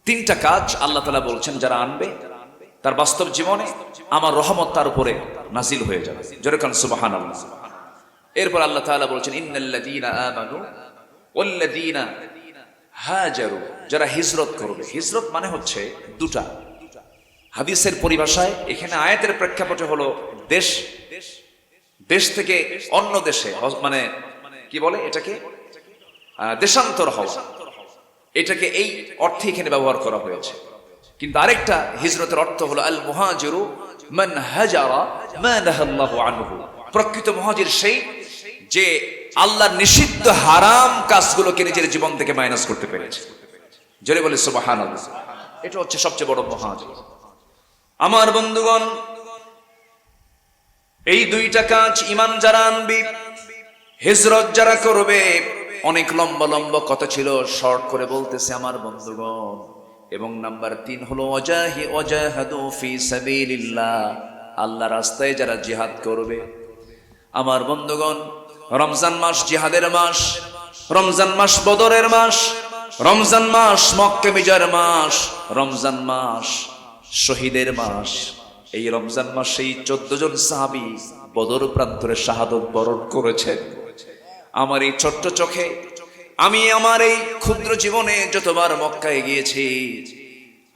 তিনটা কাজ আল্লাহ তাআলা বলছেন যারা আনবে তার বাস্তব জীবনে আমার রহমত তার উপরে নাজিল হয়ে যাবে। জোরে কান সুবহানাল্লাহ। এরপর আল্লাহ তাআলা বলছেন ইন্নাল্লাযীনা আমানু ওয়াল্লাযীনা হাজারু, যারা হিজরত করবে। হিজরত মানে হচ্ছে দুটা। হাদিসের পরিভাষায় এখানে আয়াতের প্রেক্ষাপটে হলো দেশ, দেশ থেকে অন্য দেশে, মানে কি বলে এটাকে, দেশান্তর হওয়া, এটাকে এই অর্থে এখানে ব্যবহার করা হয়েছে। কিন্তু আরেকটা হিজরতের অর্থ হলো আল মুহাজিরু মান হাজারা মা নাহাল্লাহু আনহু। প্রকৃত মুহাজির সেই যে আল্লাহর নিষিদ্ধ হারাম কাজগুলোকে নিজের জীবন থেকে মাইনাস করতে পেরেছে। জোরে বলে সুবহানাল্লাহ। এটা হচ্ছে সবচেয়ে বড় মুহাজির। আমার বন্ধুগণ, এই দুইটা কাজ ঈমান যারা আনবে, হিজরত যারা করবে, অনেক লম্বা লম্বা কথা ছিল, শর্ট করে বলতেছে আমার বন্ধুগণ। এবং নাম্বার 3 হলো ওয়াজাহাদু ফি সাবিলিল্লাহ, আল্লাহ রাস্তায় যারা জিহাদ করবে। আমার বন্ধুগণ, রমজান মাস জিহাদের মাস, রমজান মাস বদরের মাস, রমজান মাস মক্কা বিজয়ের মাস, রমজান মাস শহীদের মাস। এই রমজান মাসে 14 জন সাহাবী বদর প্রান্তরে শাহাদত বরণ করেছেন। আমার এই ছোট্ট চোখে আমি আমার এই ক্ষুদ্র জীবনে যতবার মক্কায় গিয়েছি,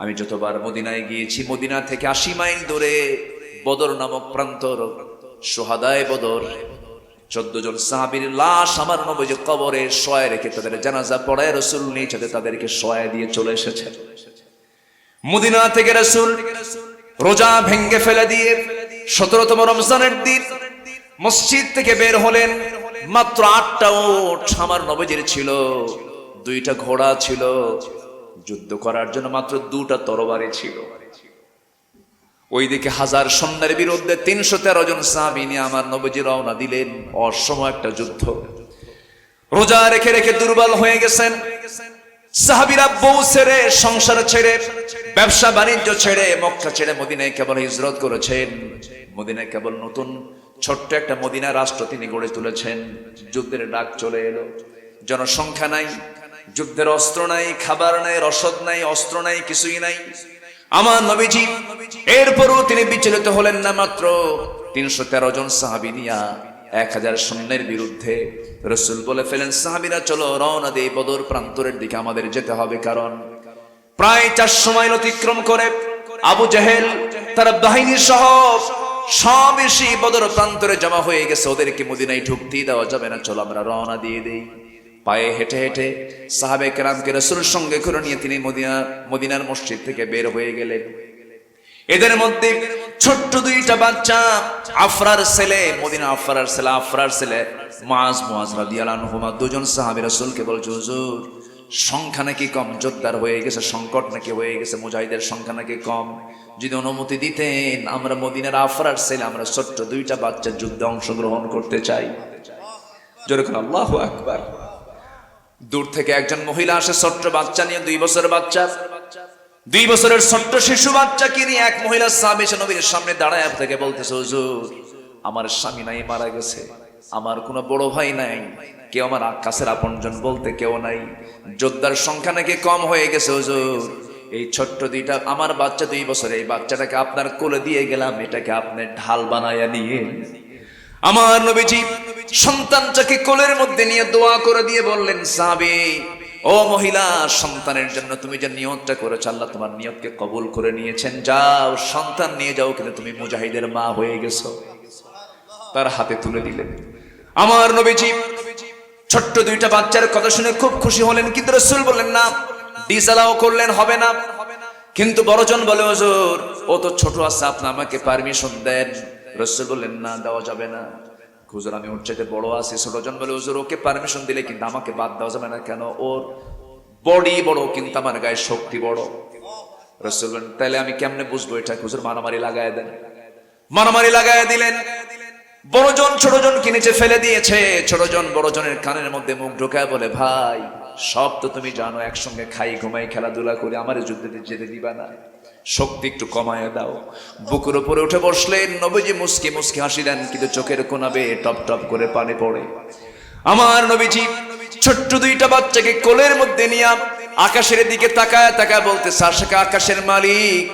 আমি যতবার মদিনায় গিয়েছি, মদিনা থেকে 80 মাইল দূরে বদর নামক প্রান্তর, শুহাদায়ে বদর 14 জন সাহাবীর লাশ আমার নবীজি কবরে শোয়ায় রেখে তাদের জানাজা পড়ায় রাসূল নিচে তাদেরকে শোয়ায় দিয়ে চলে এসেছেন। মদিনা থেকে রাসূল রোজা ভেঙ্গে ফেলে দিয়ে 17তম রমজানের দিন মসজিদ থেকে বের হলেন। মাত্র 8টা উট আমার নবীজির ছিল, 2টা ঘোড়া ছিল, যুদ্ধ করার জন্য মাত্র 2টা তরবারি ছিল। ওইদিকে 1000 সৈন্যের বিরুদ্ধে 313 জন সাহাবী নিয়ে আমার নবীজি রওনা দিলেন। অসম একটা যুদ্ধ। রোজা রেখে রেখে দুর্বল হয়ে গেছেন সাহাবীরা। বউ ছেড়ে, সংসার ছেড়ে, ব্যবসা বাণিজ্য ছেড়ে, মক্কা ছেড়ে মদিনায় কেবল হিজরত করেছেন। মদিনায় কেবল নতুন ছোট্ট একটা মদিনা রাষ্ট্র তিনি গড়ে তুলেছেন। যুদ্ধের ডাক চলে এলো, জনসংখ্যা নাই, যুদ্ধের অস্ত্র নাই, খাবার নাই, রসদ নাই, অস্ত্র নাই, কিছুই নাই। আমার নবীজি এরপরও তিনি বিচলিত হলেন না। মাত্র 313 জন সাহাবী নিয়া 1000 সৈন্যের বিরুদ্ধে রাসূল বলে ফেলেন, সাহাবীরা চলো রওনা দেই বদর প্রান্তরের দিকে, আমাদের যেতে হবে। কারণ প্রায় 400 মাইল অতিক্রম করে আবু জেহেল তার বাহিনী সহ সব এসে বদর প্রান্তরে জমা হয়ে গেছে। ওদেরকে মদিনায় ঢুকতেই দেওয়া যাবে না, চলো আমরা রওনা দিয়ে দেই। পায়ে হেঁটে হেঁটে সাহাবে কেরামকে রাসূলের সঙ্গে করে নিয়ে তিনি মদিনার মসজিদ থেকে বের হয়ে গেলেন। এদের মধ্যে ছোট্ট 2টা বাচ্চা, আফরার ছেলে, মদিনা আফরার ছেলে মুআজ রাদিয়াল্লাহু আনহুমা, 2 জন সাহাবী রাসূলকে বলছে, হুজুর সংখ্যা নাকি কম, যোদ্ধার হয়ে গেছে, সংকট নাকি হয়ে গেছে, মুজাহিদের সংখ্যা নাকি কম, যদি অনুমতি দিতেন আমরা মদিনার আফরার ছেলে, আমরা ছোট্ট 2টা বাচ্চা যুদ্ধে অংশগ্রহণ করতে চাই। জোরে করে আল্লাহু আকবার। দূর থেকে একজন মহিলা আসে ছোট্ট বাচ্চা নিয়ে, 2 বছরের বাচ্চা, 2 বছরের ছোট্ট শিশু বাচ্চাকে নিয়ে এক মহিলা সাহাবী এসে নবীর সামনে দাঁড়ায় থেকে বলতেছে, হুজুর আমার স্বামী নাই, মারা গেছে, আমার কোনো বড় ভাই নাই, কেউ আমার কাছের আপনজন বলতে কেউ নাই, যোদ্ধার সংখ্যা নাকি কম হয়ে গেছে হুজুর, এই ছোট্ট 2টা আমার বাচ্চা 2 বছর, এই বাচ্চাটাকে আপনার কোলে দিয়ে গেলাম, এটাকে আপনি ঢাল বানায়া নিয়ে। আমার নবীজি সন্তানটাকে কোলের মধ্যে নিয়ে দোয়া করে দিয়ে বললেন, সাহাবী ও মহিলা, সন্তানের জন্য তুমি যে নিয়তটা করেছো আল্লাহ তোমার নিয়তকে কবুল করে নিয়েছেন, যাও সন্তান নিয়ে যাও, কিন্তু তুমি মুজাহিদের মা হয়ে গেছো। তার হাতে তুলে দিলেন। আমার নবীজি ছোট্ট 2টা বাচ্চার কথা শুনে খুব খুশি হলেন, কিন্তু রাসূল বললেন না, ডিসঅ্যালাউ করলেন, হবে না। কিন্তু বড়জন বলে, হুজুর ও তো ছোট আছে, আপনি আমাকে পারমিশন দেন। রাসূল বললেন না, দেওয়া যাবে না। হুজুর আমি ওর চাইতে বড় আছি। ছোটজন বলে, হুজুর ওকে পারমিশন দিলে কিন্তু আমাকে বাদ দেওয়া যাবে না। কেন? ওর বডি বড় কিন্তু আমার গায়ে শক্তি বড়। রাসূল বলেন, তাহলে আমি কেমনে বুঝবো এটা? হুজুর মারামারি লাগায় দেন। মারামারি লাগায় দিলেন। বড়জন ছোটজনকে নিচে ফেলে দিয়েছে। ছোটজন বড়জনের কানের মধ্যে মুখ ঢোকায় বলে, ভাই সব তো তুমি জানো, একসঙ্গে খাই ঘুমাই খেলাধুলা করে, আমার যুদ্ধে যেতে দিবা না, শক্তি একটু কমায় দাও। বুকের উপরে উঠে বসলেন। নবীজি মুস্কি মুস্কি হাসিলেন, কিন্তু চোখের কোনাবে টপ টপ করে পানি পড়ে। আমার নবীজি ছোট্ট 2টা বাচ্চাকে কোলের মধ্যে নিয়ে আকাশের দিকে তাকায় তাকায় বলতেছে, আশাকে আকাশের মালিক,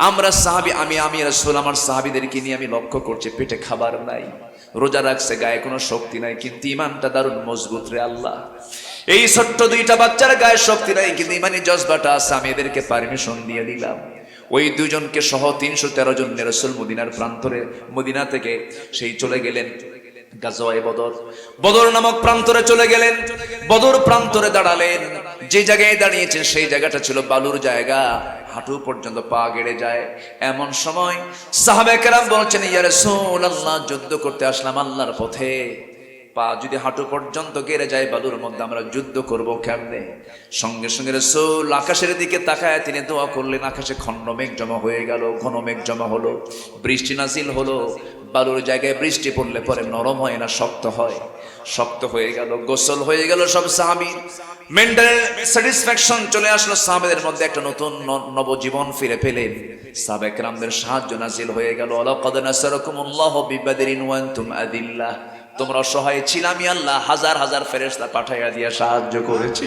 আমরা সাহাবী, আমি রাসূল আমার সাহাবীদেরকে নিয়ে আমি লক্ষ্য করছি পেটে খাবার নাই, রোজা রাখছে, গায়ে কোনো শক্তি নাই, কিন্তু ইমানটা দারুণ মজবুত রে আল্লাহ। এই ছোট্ট দুইটা বাচ্চার গায়ে শক্তি নাই, কিন্তু ইমানি জজবাটা আছে, আমি এদেরকে পারমিশন দিয়ে দিলাম। ওই দুজনকে সহ 313 জন রাসূল মদিনার প্রান্তরে, মদিনা থেকে সেই চলে গেলেন গাজওয়ায়ে বদর, বদর নামক প্রান্তরে চলে গেলেন। বদর প্রান্তরে দাঁড়ালেন, যে জায়গায় দাঁড়িয়েছেন সেই জায়গাটা ছিল বালুর জায়গা, হাঁটু পর্যন্ত পা গেড়ে যায়। এমন সময় সাহাবায়ে কেরাম বলছেন, ইয়া রাসূলুল্লাহ, যুদ্ধ করতে আসলাম আল্লাহর পথে, পা যদি হাঁটু পর্যন্ত গেড়ে যায় বালুর মধ্যে, আমরা যুদ্ধ করবো কেমনে? সঙ্গে সঙ্গে রাসূল আকাশের দিকে তাকায় তিনি দোয়া করলেন, আকাশে খণ্ড মেঘ জমা হয়ে গেল, ঘন মেঘ জমা হলো, বৃষ্টি নাজিল হলো। বালুর জায়গায় বৃষ্টি পড়লে পরে নরম হয় না, শক্ত হয়, শক্ত হয়ে গেল, গোসল হয়ে গেল সব সাহাবী। মেন্টাল স্যাটিসফ্যাকশন চলে আসলো সাহাবাদের মধ্যে, একটা নতুন নবজীবন ফিরে পেলেন। সাহাবায়ে কেরামদের সাহায্য নাজিল হয়ে গেল, লাকাদ নাসারাকুমুল্লাহু বিবাদরিন ওয়া আনতুম আদিল্লাহ, তোমরা অসহায় ছিল, আমি আল্লাহ হাজার হাজার ফেরেশতা পাঠাইয়া দিয়ে সাহায্য করেছি।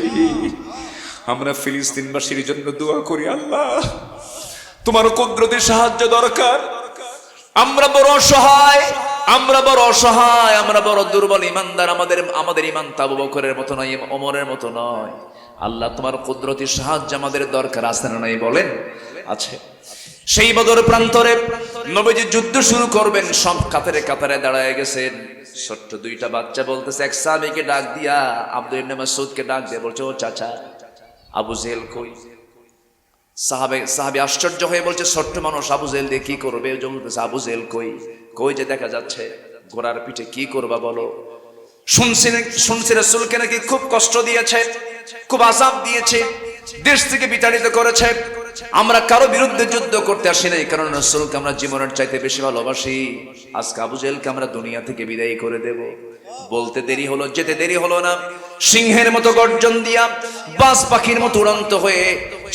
আমরা ফিলিস্তিনবাসীর জন্য দোয়া করি, আল্লাহ তোমার কুদরতের সাহায্য দরকার। আমরা বড় অসহায়, আমরা বড় অসহায়, আমরা বড় দুর্বল ইমানদার, আমাদের ইমান আবু বকরের মতো নয়, ওমরের মতো নয়। আল্লাহ তোমার কুদরতি সাহায্য আমাদের দরকার আছে না নাই বলেন? আছে। সেই বদর প্রান্তরে নবীজি যুদ্ধ শুরু করবেন, সব কাতারে কাতারে দাঁড়ায় গেছেন। ছোট্ট দুইটা বাচ্চা বলতেছে, এক সাহাবীকে ডাক দিয়া, আব্দুল ইবনে মাসউদকে ডাক দিয়ে বলছে, ও চাচা, আবু জেহেল কই? সাহাবী আশ্চর্য হয়ে বলছে, ছোট্ট মানুষ আবু জেহেল দিয়ে কি করবে? বলতেছে, আবু জেহেল কই? কই যে দেখা যাচ্ছে, ঘোড়ার পিঠে কি করবা বলো? শুনছি রাসূলকে নাকি খুব কষ্ট দিয়েছে, খুব আযাব দিয়েছে, দেশ থেকে বিতাড়িত করেছে। আমরা কারো বিরুদ্ধে যুদ্ধ করতে আসি নাই, কারণ রাসূলকে আমরা জীবনের চাইতে বেশি ভালোবাসি। আজকে আবু জেহেলকে আমরা দুনিয়া থেকে বিদায় করে দেব। বলতে দেরি হলো, যেতে দেরি হলো না, সিংহের মতো গর্জন দিয়া, বাজ পাখির মতো উড়ন্ত হয়ে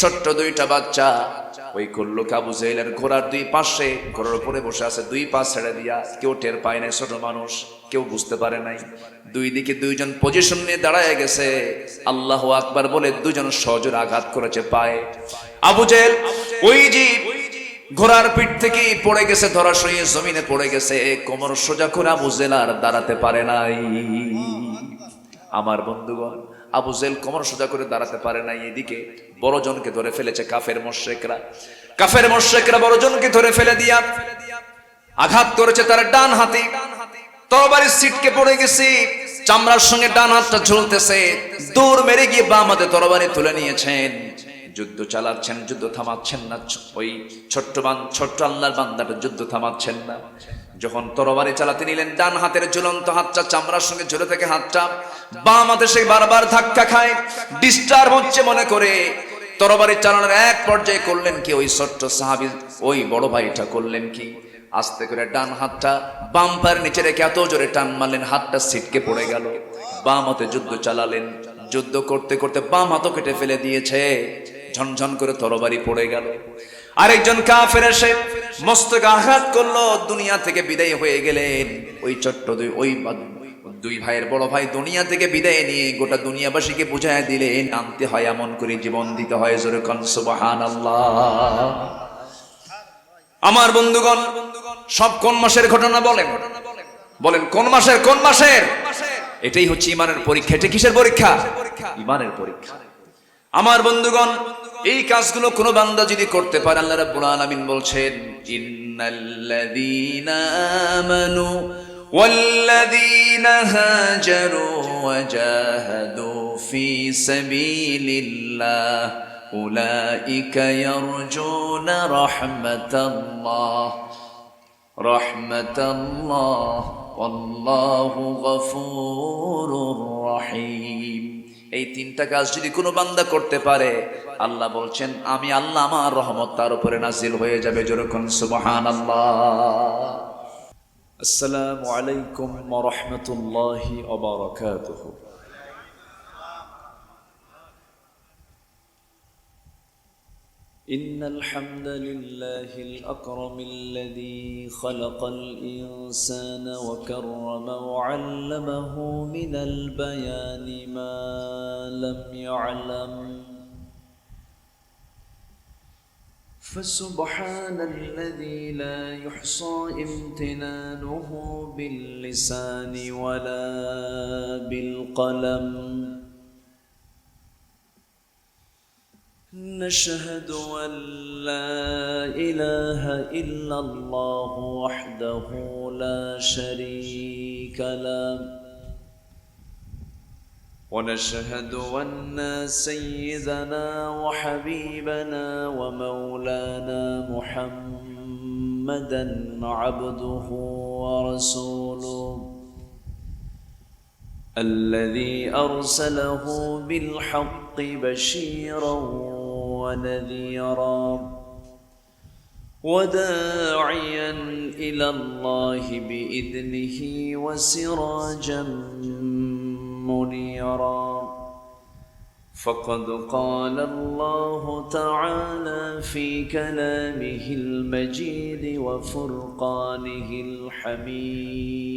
ছোট্ট দুইটা বাচ্চা ওই করলো আবু জেহেলের ঘোড়ার দুই পাশে, ঘোড়ার উপরে বসে আছে, দুই পা ছেড়ে দিয়া, কেউ টের পায় নাই, ছোট মানুষ কেউ বুঝতে পারে নাই। দুই দিকে দুইজন পজিশন নিয়ে দাঁড়ায় গেছে, আল্লাহু আকবার বলে দুজন সজোরে আঘাত করেছে পায়ে। আবু জেহেল ওই যে ঘোড়ার পিঠ থেকে পড়ে গেছে, ধরাশয়ী জমিনে পড়ে গেছে, কোমর সোজা করে আবু জেহেল আর দাঁড়াতে পারে নাই। আমার বন্ধুগণ, আবু জেহেল কোমর সোজা করে দাঁড়াতে পারে নাই। এদিকে বড়জনকে ধরে ফেলেছে কাফের মুশরিকরা বড়জনকে ধরে ফেলে দিয়া আঘাত করেছে তার ডান হাতে, তরবারি ছিটকে পড়ে গেছে, চামড়ার সঙ্গে ডান হাতটা ঝুলতেছে, দৌড় মেরে গিয়ে বাম হাতে তরবারি তুলে নিয়েছেন, যুদ্ধ চালাচ্ছেন, যুদ্ধ থামাচ্ছেন না। ওই ছোট্ট আল্লাহর বান্দাটা যুদ্ধ থামাচ্ছেন না। যখন তরবারি চালাতে নিলেন, ডান হাতের ঝুলন্ত হাতটা চামড়ার সঙ্গে ঝুলে থেকে হাতটা বাম হাতে সে বারবার ধাক্কা খায়, ডিস্টার্ব হচ্ছে মনে করে তরবারি চালানোর এক পর্যায়ে করলেন কি, ওই ছোট্ট সাহাবী, ওই বড় ভাইটা করলেন কি, আস্তে করে ডান হাতটা বাম পায়ের নিচে রেখে এত জোরে টান মারলেন, হাতটা ছিটকে পড়ে গেল। বাম হাতে যুদ্ধ চালালেন, যুদ্ধ করতে করতে বাম হাতও কেটে ফেলে দিয়েছে, ঝনঝন করে তরবারি পড়ে গেল। আরেকজন কাফের এসে মস্তকে আঘাত করলো, দুনিয়া থেকে বিদায় হয়ে গেলেন। ওই ছোট্ট দুই ভাইয়ের বড় ভাই দুনিয়া থেকে বিদায় নিয়ে গোটা দুনিয়াবাসীকে বুঝায় দিলেন, আনতে হয় এমন করে জীবন দিতে হয়। জোরে কোন সুবহানাল্লাহ। আমার বন্ধুগণ, সব কোন মাসের ঘটনা বলেন কোন মাসের? এটাই হচ্ছে ইমানের পরীক্ষা। এটা কিসের পরীক্ষা? ইমানের পরীক্ষা। আমার বন্ধুগণ, এই কাজগুলো কোন বান্দা যদি করতে পারে, আল্লাহ রাব্বুল আলামিন বলছেন, ইন্নাল্লাযীনা আমানু ওয়াল্লাযীনা হাজারু ওয়া জাহাদু ফি সাবিলিল্লাহ উলাইকা ইয়ারজুনা রাহমাতাল্লাহ ওয়াল্লাহু গফুরুর রহিম। এই তিনটা কাজ যদি কোনো বান্দা করতে পারে, আল্লাহ বলছেন আমি আল্লাহ আমার রহমত তার উপরে নাজিল হয়ে যাবে। যেরকম সুবহানাল্লাহ। আসসালামু আলাইকুম ওয়া রাহমাতুল্লাহি ওয়া বারাকাতুহু। إن الحمد لله الأكرم الذي خلق الإنسان وكرم وعلمه من البيان ما لم يعلم فسبحان الذي لا يحصى امتنانه باللسان ولا بالقلم. نشهد أن لا إله إلا الله وحده لا شريك له، ونشهد أن سيدنا وحبيبنا ومولانا محمدا عبده ورسوله الذي أرسله بالحق بشيرا ونذيرا وداعيا إلى الله بإذنه وسراجا منيرا. فقد قال الله تعالى في كلامه المجيد وفرقانه الحميد: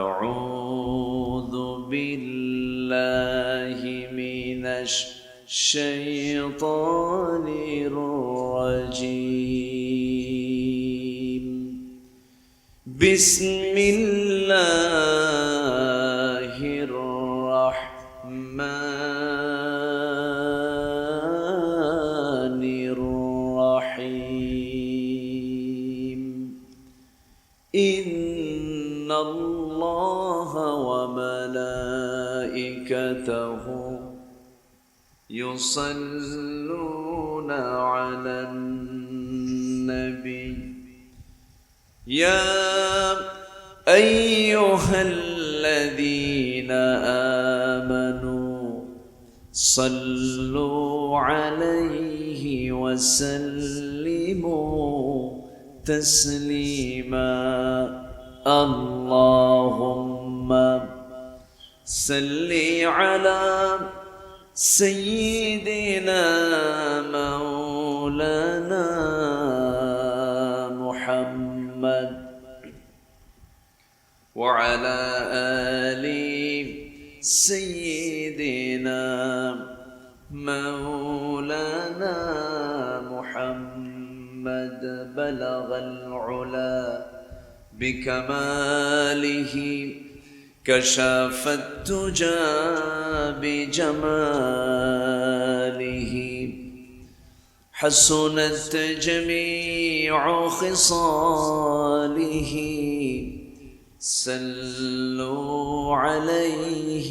أعوذ بالله من الشيطان الرجيم. بسم الله الرحمن الرحيم. إن الله وملائكته يصلون على النبي يا أيها الذين آمنوا صلوا عليه وسلموا تسليما. اللهم صل على سيدنا مولانا محمد وعلى آل سيدنا مولانا محمد. بلغ العلا بكماله كشف الدجى بجماله حسنت جميع خصاله. صلوا عليه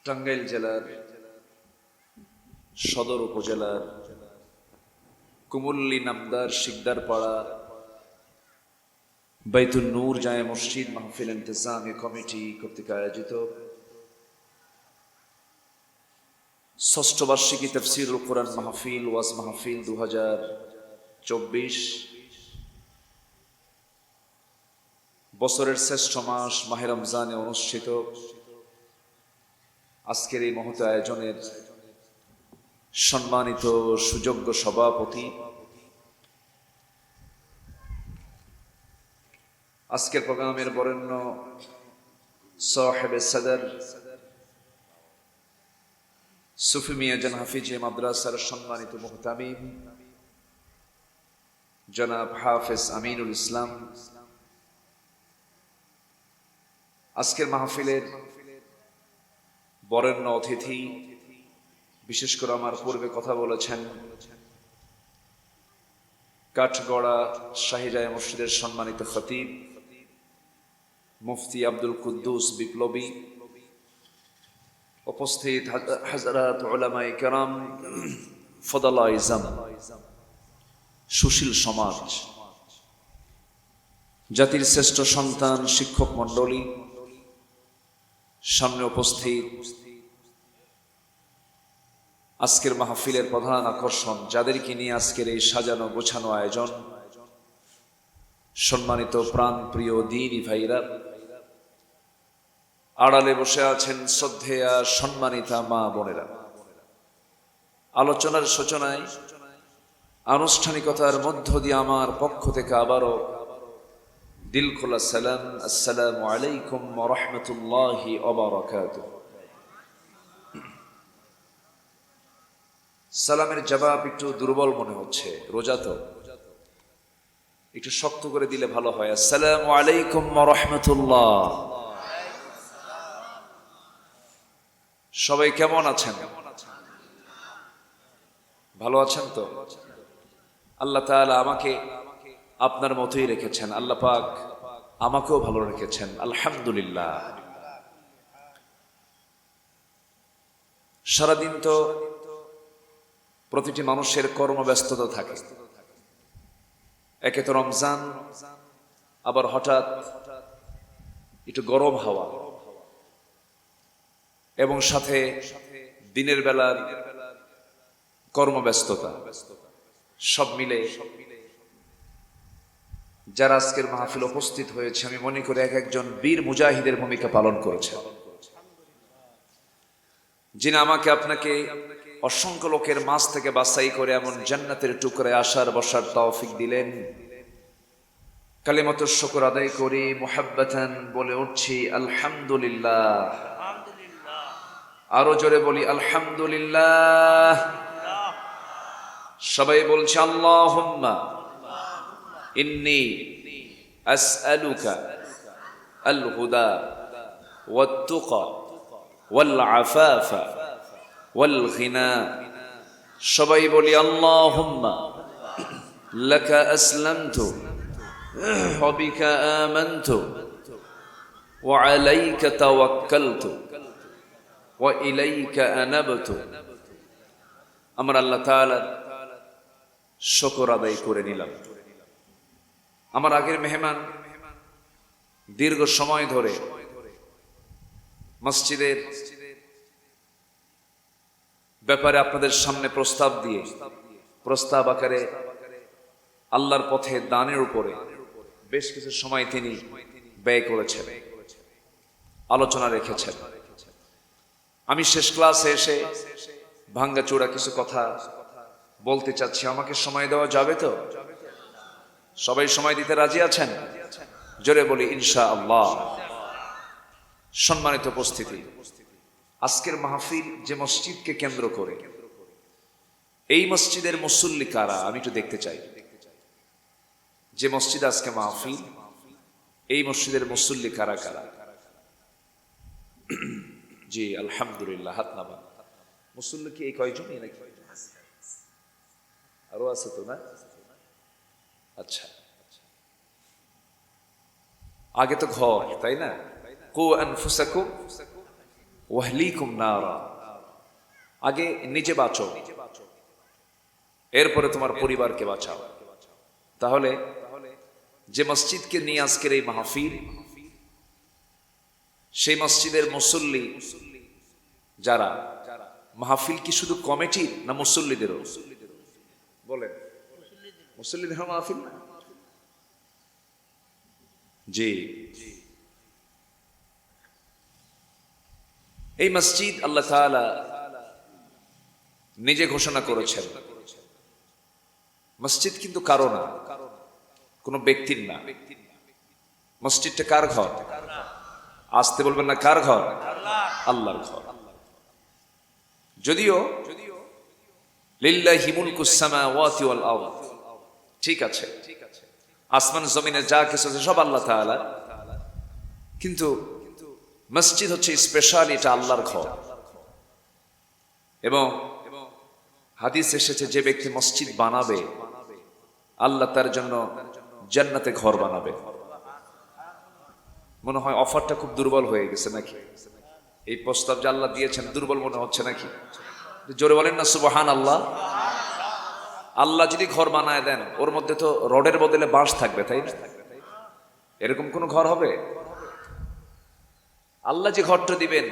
টাঙ্গাইল জেলার সদর উপজেলার কুমুল্লী নামদার শিকদারপাড়া বাইতুল নূর জামে মসজিদ মাহফিল ইন্তেজামি কমিটি কর্তৃক আয়োজিত ষষ্ঠ বার্ষিকী তাফসীরুল কুরআন মাহফিল ওয়াজ মাহফিল 2024 বছরের শ্রেষ্ঠ মাস মাহে রমজানে অনুষ্ঠিত আজকের এই মহৎ আয়োজনের সম্মানিত সুযোগ্য সভাপতি, আজকের প্রোগ্রামের বরেণ্য সাহেবে সদর সুফি মিয়া জান হাফিজে মাদ্রাসার সম্মানিত মুহতামিম জনাব হাফেজ আমিনুল ইসলাম, আজকের মাহফিলের বরেণ্য অতিথি, বিশেষ করে আমার পূর্বে কথা বলেছেন কাঠগড়া শাহী জামে মসজিদের সম্মানিত খতিব মুফতি আব্দুল কুদ্দুস বিপ্লবী, উপস্থিত হাজরাত উলামায়ে কেরাম, ফদলা ইজাম, সুশীল সমাজ, জাতির শ্রেষ্ঠ সন্তান, শিক্ষক মণ্ডলী, সামনে উপস্থিত আজকের মাহফিলের প্রধান আকর্ষণ, যাদেরকে নিয়ে আজকের এই সাজানো গোছানো আয়োজন, সম্মানিত প্রাণ প্রিয় দ্বীনি ভাইরা, আড়ালে বসে আছেন শ্রদ্ধেয়া সম্মানিতা মা বোনেরা, আলোচনার সূচনায় আনুষ্ঠানিকতার মধ্য দিয়ে আমার পক্ষ থেকে আবারও দিল খোলা সালাম, আসসালামু আলাইকুম ওয়া রাহমাতুল্লাহি ওয়া বারাকাতুহু। সালামের জবাব একটু দুর্বল মনে হচ্ছে, রোজা তো একটু শক্ত করে দিলে ভালো হয়। আসসালামু আলাইকুম ওয়া রাহমাতুল্লাহ। সবাই কেমন আছেন? ভালো আছেন তো? আল্লাহ তাআলা আমাকে আপনার মতোই রেখেছেন, আল্লাহ পাক আমাকেও ভালো রেখেছেন, আলহামদুলিল্লাহ। সারাদিন তো প্রতিটি মানুষের কর্মব্যস্ততা থাকে। একে তো রমজান, আবার হঠাৎ একটু গরম হাওয়া, এবং সাথে দিনের বেলার কর্মব্যস্ততা, সব মিলে যারা আজকের মাহফিল উপস্থিত হয়েছে, আমি মনে করি এক একজন বীর মুজাহিদের ভূমিকা পালন করেছে, যিনি আমাকে আপনাকে অসংখ্য লোকের মাঝ থেকে বাছাই করে এমন জান্নাতের টুকরায় আসার বসার তৌফিক দিলেন। কালিমাতুশ শুকর আদায় করি, মুহাব্বাতান বলে উঠছি আলহামদুলিল্লাহ। আরো জোরে বলি আলহামদুলিল্লাহ। সবাই বলছে আল্লাহুম্মা ইন্নী আসআলুকা আল হুদা ওয়াত তুকা ওয়াল আফাফা ওয়াল গিনা। সবাই বলি আল্লাহুম্মা লাকা আসলামতু ওয়া বিকা আমানতু ওয়া আলাইকা তাওয়াক্কালতু ওয়া ইলাইকা আনাবতু। আমরা আল্লাহ তাআলার শুকর আদায় করে নিলাম। আমার আগের মেহমান দীর্ঘ সময় ধরে মসজিদের ব্যাপারে আপনাদের সামনে প্রস্তাব আকারে আল্লাহর পথে দানের উপরে বেশ কিছু সময় তিনি ব্যয় করেছেন, আলোচনা রেখেছেন। আমি শেষ ক্লাসে এসে ভাঙ্গাচোরা কিছু কথা বলতে চাচ্ছি। আমাকে সময় দেওয়া যাবে তো? সবাই সময় দিতে রাজি আছেন? জোরে বলি ইনশাআল্লাহ। সম্মানিত উপস্থিতি, আজকের মাহফিল যে মসজিদকে কেন্দ্র করে, এই মসজিদের মুসল্লি কারা আমি একটু দেখতে চাই। যে মসজিদ আজকে মাহফিল, এই মসজিদের মুসল্লি কারা কারা? জি আলহামদুলিল্লাহ, হাত নামান। মুসল্লি কি এই কয়জনই নাকি আরো আছে তো? না, আচ্ছা। আগে তো ঘর, তাই না? কু আনফুসাকুম ওয়া আহলিকুম নারা। আগে নিজে বাঁচো, এরপরে তোমার পরিবারকে বাঁচাও। তাহলে যে মসজিদকে নিয়ে আজকের এই মাহফিল, সেই মসজিদের মুসল্লি যারা, মাহফিল কি শুধু কমিটির না মুসল্লিদেরও? বলেন, মুসল্লিদের মাহফিল না? জি, এই মসজিদ আল্লাহ তাআলা নিজে ঘোষণা করেছেন। মসজিদ কিন্তু কারো না, কোন ব্যক্তির না। মসজিদটা কার ঘর? আসতে বলবেন না, কার ঘর? আল্লাহর ঘর। যদিও লিল্লাহি মুলকুস সামাওয়াতি ওয়াল আরদ, ঠিক আছে, আসমান জমিনে যা কিছু আছে সব আল্লাহ তাআলা, কিন্তু মসজিদ হচ্ছে স্পেশাল, এটা আল্লাহর ঘর। এবং হাদিস এসেছে, যে ব্যক্তি মসজিদ বানাবে আল্লাহ তার জন্য জান্নাতে ঘর বানাবে। মনে হয় অফারটা খুব দুর্বল হয়ে গেছে নাকি? এই প্রস্তাব যে আল্লাহ দিয়েছেন দুর্বল মনে হচ্ছে নাকি? জোরে বলেন না সুবহানাল্লাহ। আল্লাহ যদি ঘর বানায় দেন, ওর মধ্যে তো রডের বদলে বাঁশ থাকবে, তাই না? এরকম কোন ঘর হবে? আল্লাহ যে ঘরটা দিবেন,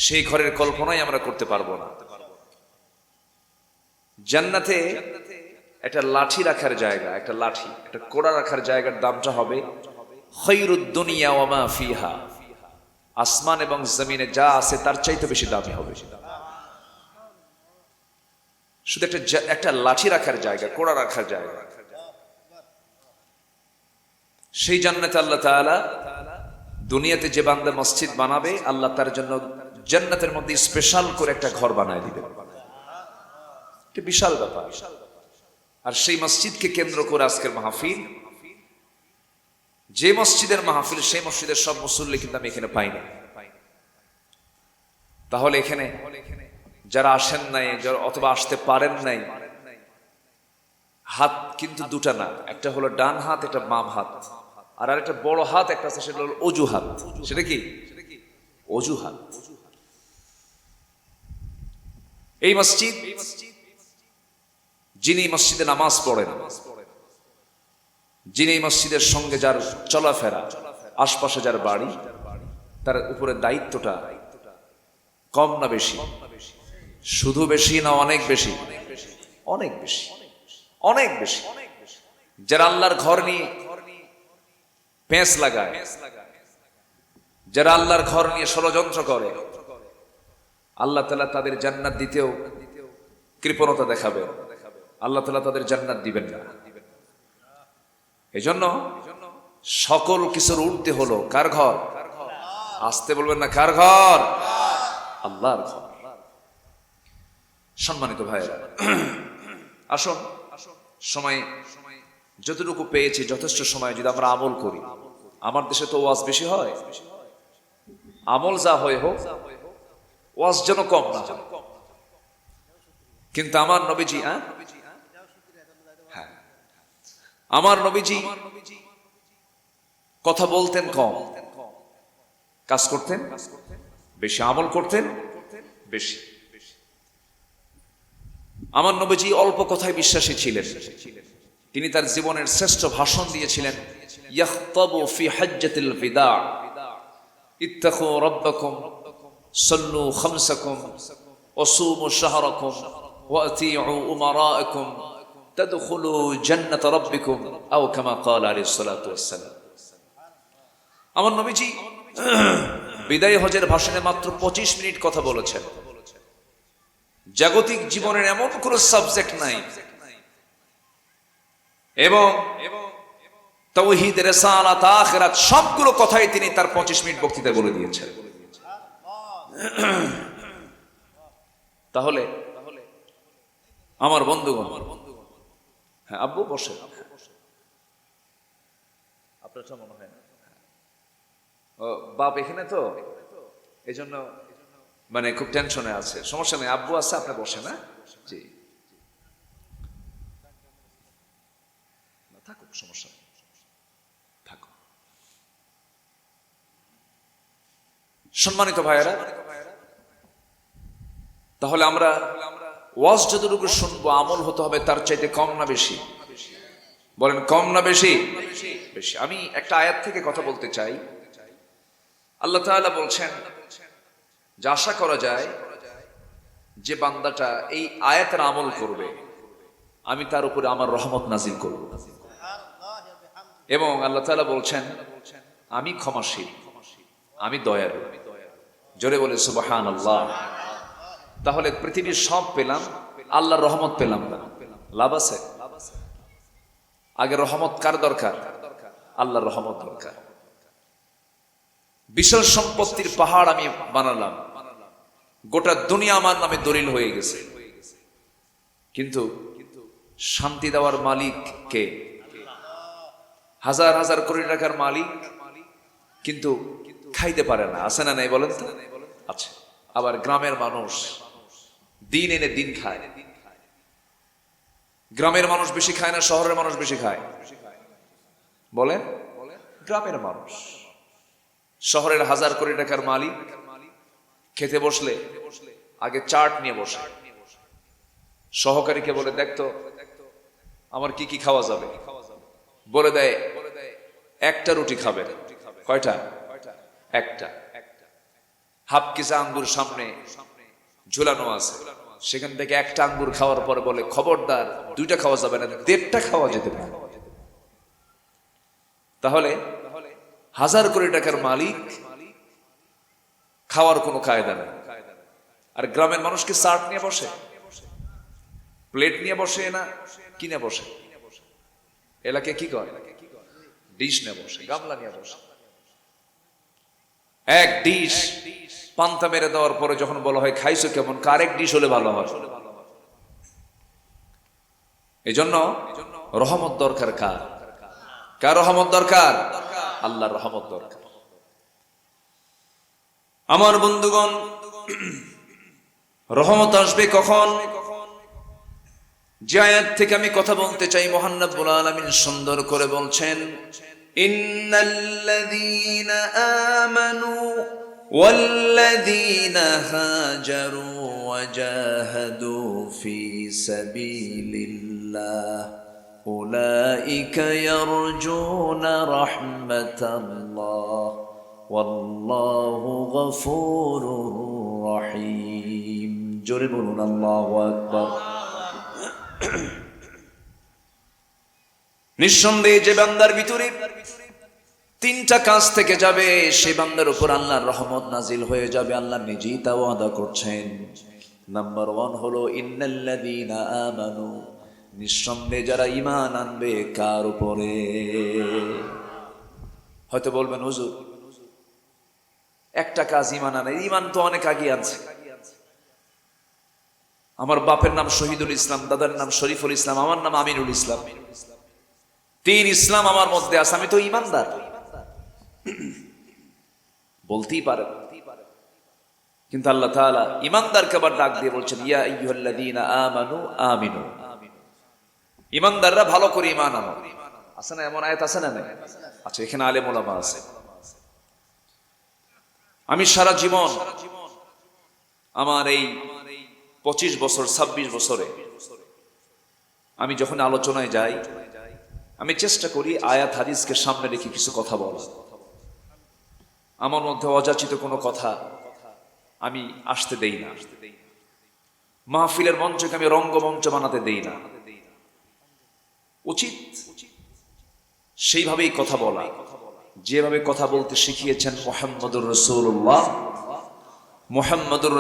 সেই ঘরের কল্পনাই আমরা করতে পারবো না। জান্নাতে একটা লাঠি রাখার জায়গা, একটা লাঠি, একটা কোড়া রাখার জায়গার দামটা হবে খায়রুদ দুনিয়া ওয়া মা ফিহা, আসমান এবং জমিনে যা আছে তার চাইতে বেশি দামি হবে। শুধু একটা লাঠি রাখার জায়গা, কোড়া রাখার জায়গা। সেই জান্নাতে আল্লাহ তাআলা দুনিয়াতে যে বান্দা মসজিদ বানাবে, আল্লাহ তার জন্য জান্নাতের মধ্যে স্পেশাল করে একটা ঘর বানায় দিবে। এটা বিশাল ব্যাপার। আর সেই মসজিদকে কেন্দ্র করে আজকের মাহফিল, যে মসজিদের মাহফিল সেই মসজিদের সব মুসল্লি কিন্তু আমি এখানে পাই না। তাহলে এখানে যারা আসেন নাই অথবা আসতে পারেন নাই, হাত কিন্তু দুটা না, একটা হলো ডান হাত, একটা বাম হাত, আর একটা বড় হাত একটা আছে, সেটা হলো অজুহাত। সেটা কি? অজুহাত। এই মসজিদ, যিনি মসজিদে নামাজ পড়েন, যিনি মসজিদের সঙ্গে যার চলাফেরা, আশপাশে যার বাড়ি, তার উপরে দায়িত্বটা কম না বেশি? শুধু বেশি না অনেক বেশি? অনেক বেশি, অনেক বেশি। যারা আল্লাহর ঘর নিয়ে পেঁচ লাগায়, যারা আল্লাহর ঘর নিয়ে ষড়যন্ত্র করে, আল্লাহ তাআলা তাদের জান্নাত দিতেও কৃপণতা দেখাবে, আল্লাহ তাআলা তাদের জান্নাত দিবেন না। এজন্য সকল কিছুর ঊর্ধ্বে হলো কার ঘর? আসতে বলবেন না, কার ঘর? আল্লাহর ঘর। সম্মানিত ভাইরা, আসুন সময় যতটুকু পেয়েছি যথেষ্ট সময় যদি আমরা আমল করি। আমার দেশে তো ওয়াজ বেশি হয়, আমল যা হয় হোক, ওয়াজ যেন কম না হয়। কিন্তু আমার নবীজি, হ্যাঁ, আমার নবীজি কথা বলতেন কম, কাজ করতেন বেশি, আমল করতেন বেশি। আমার নবীজি অল্প কথায় বিশ্বাসী ছিলেন। তিনি তার জীবনের শ্রেষ্ঠ ভাষণ দিয়েছিলেন, ইয়াখতাবু ফি হাজ্জাতিল বিদা, ইত্তাকু রাব্বাকুম সাল্লু খামসাকুম ওয়াসুমু শাহরাকুম ওয়াতিউ উমারাআকুম তাদখুলু জান্নাত রাব্বিকুম আও কামা ক্বালা আলাইহিস সালাতু ওয়াস সালাম। আমার নবীজি বিদায় হজের ভাষণে মাত্র 25 মিনিট কথা বলেছেন। জাগতিক জীবনের এমন কোন সাবজেক্ট নাই এবং তাওহীদ, রিসালাত, আখিরাত সবগুলো কথাই তিনি তার 25 মিনিট বক্তৃতায় বলে দিয়েছেন। তাহলে আমার বন্ধুগণ, হ্যাঁ আব্বু বসে, আপনারটা মনে হয় না, বাপ এখানে তো এই জন্য মানে খুব টেনশনে আছে। সমস্যা নেই, আব্বু আছে, আপনি বসে না, জি থাকুক, সমস্যা নেই, থাকুক। সম্মানিত ভাইয়েরা, তাহলে আমরা ওয়াজ যতটুকু শুনবো আমল হতে হবে তার চাইতে কম না বেশি? বলেন কম না বেশি? বেশি। আমি একটা আয়াত থেকে কথা বলতে চাই। আল্লাহ তাআলা বলছেন যে আশা করা যায় যে বান্দাটা এই আয়াতের আমল করবে, আমি তার উপরে আমার রহমত নাজিল করব। এবং আল্লাহ তাআলা বলছেন আমি ক্ষমাশীল, আমি দয়ালু। জোরে বলে সুবহানাল্লাহ। তাহলে পৃথিবীর সব পেলাম, আল্লাহর রহমত পেলাম না, লাভ আছে? আগে রহমত কার দরকার? আল্লাহর রহমত দরকার। বিশাল সম্পত্তির পাহাড় আমি বানালাম, গোটা দুনিয়া আমার নামে দলিল হয়ে গেছে, কিন্তু শান্তি দেওয়ার মালিক কে? হাজার হাজার কোটি টাকার মালিক, কিন্তু খাইতে পারে না। আছে না নাই বলেন তো? আচ্ছা। আবার গ্রামের মানুষ দিন এনে দিন খায়। গ্রামের মানুষ বেশি খায় না শহরের মানুষ বেশি খায়? বলেন, গ্রামের মানুষ। শহরের হাজার কোটি টাকার মালিক খেতে বসলে আগে চার্ট নিয়ে বসে, সহকারীকে বলে দেখতো আমার কি কি খাওয়া যাবে, বলে দেয় একটা রুটি খাবে। কয়টা? একটা। হাফ কেজি আঙ্গুর সামনে ঝুলানো আছে, সেখান থেকে একটা আঙ্গুর খাওয়ার পর বলে খবরদার, 2টা খাওয়া যাবে না, 1.5টা খাওয়া যেতে পারে। তাহলে 1000 কোটি টাকার মালিক, খাওয়ার কোনো কায়দা নেই। আর গ্রামের মানুষকে চাট নিয়ে বসে, প্লেট নিয়ে বসে না, কিনে বসে, এলাকায় কি করে, ডিশ নিয়ে বসে, গামলা নিয়ে বসে। এক ডিশ পান্তা মেরে দেওয়ার পরে যখন বলা হয় খাইছো কেমন, কারেক ডিশ হলে ভালো হয়। এই জন্য রহমত দরকার। কার কার রহমত দরকার? আল্লাহর রহমত দরকার। আমার বন্ধুগণ, রহমত আসবে কখন? যে আয়াত থেকে আমি কথা বলতে চাই, মহান রব্বুল আলামিন সুন্দর করে বলছেন, ইন্নাল্লাযীনা আমানু ওয়াল্লাযীনা হাজারু ওয়াজাহাদু ফি সাবিলিল্লাহ উলাইকা ইয়ারজুনা রাহমাতাল্লাহ ওয়াল্লাহু গফুরুর রহিম। জোরে বলুন আল্লাহু আকবার। নিঃসন্দেহে যে বান্দার ভিতরে 3টা কাজ থেকে যাবে, সে বান্দার উপর আল্লাহর রহমত নাজিল হয়ে যাবে। আল্লাহ নিজেই তা ওয়াদা করছেন। নাম্বার 1 হলো ইন্নাল্লাযীনা আমানু, নিঃসন্দেহে যারা ঈমান আনবে। কার উপরে? হয়তো বলবেন হুজুর একটা কাজ ঈমান আনে, ঈমান তো অনেক আগে আছে। আমার বাপের নাম শহীদুল ইসলাম, দাদার নাম শরীফুল ইসলাম, আমার নাম আমিনুল ইসলাম, 3 ইসলাম আমার মধ্যে আছে, আমি তো ঈমানদার। বলতেই পারে, কিন্তু আল্লাহ তাআলা ঈমানদারকে আবার ডাক দিয়ে বলছেন, ইয়া আইয়ুহাল্লাযীনা আমানু আমিনু, ঈমানদাররা ভালো করে ঈমান আনো। আছে না এমন আয়াত? আছে না? আচ্ছা, এখানে আলেম ওলামা আছে। আমি সারা জীবন আমার এই 25 বছর 26 বছরে আমি যখন আলোচনায় যাই, আমি চেষ্টা করি আয়াত হাদিসকে সামনে রেখে কিছু কথা বলা। আমার মধ্যে অযাচিত কোনো কথা আমি আসতে দেই না। মাহফিলের মঞ্চকে আমি রঙ্গমঞ্চ বানাতে দেই না। উচিত সেইভাবেই কথা বলা, যেভাবে কথা বলতে শিখিয়েছেন মুহাম্মদুর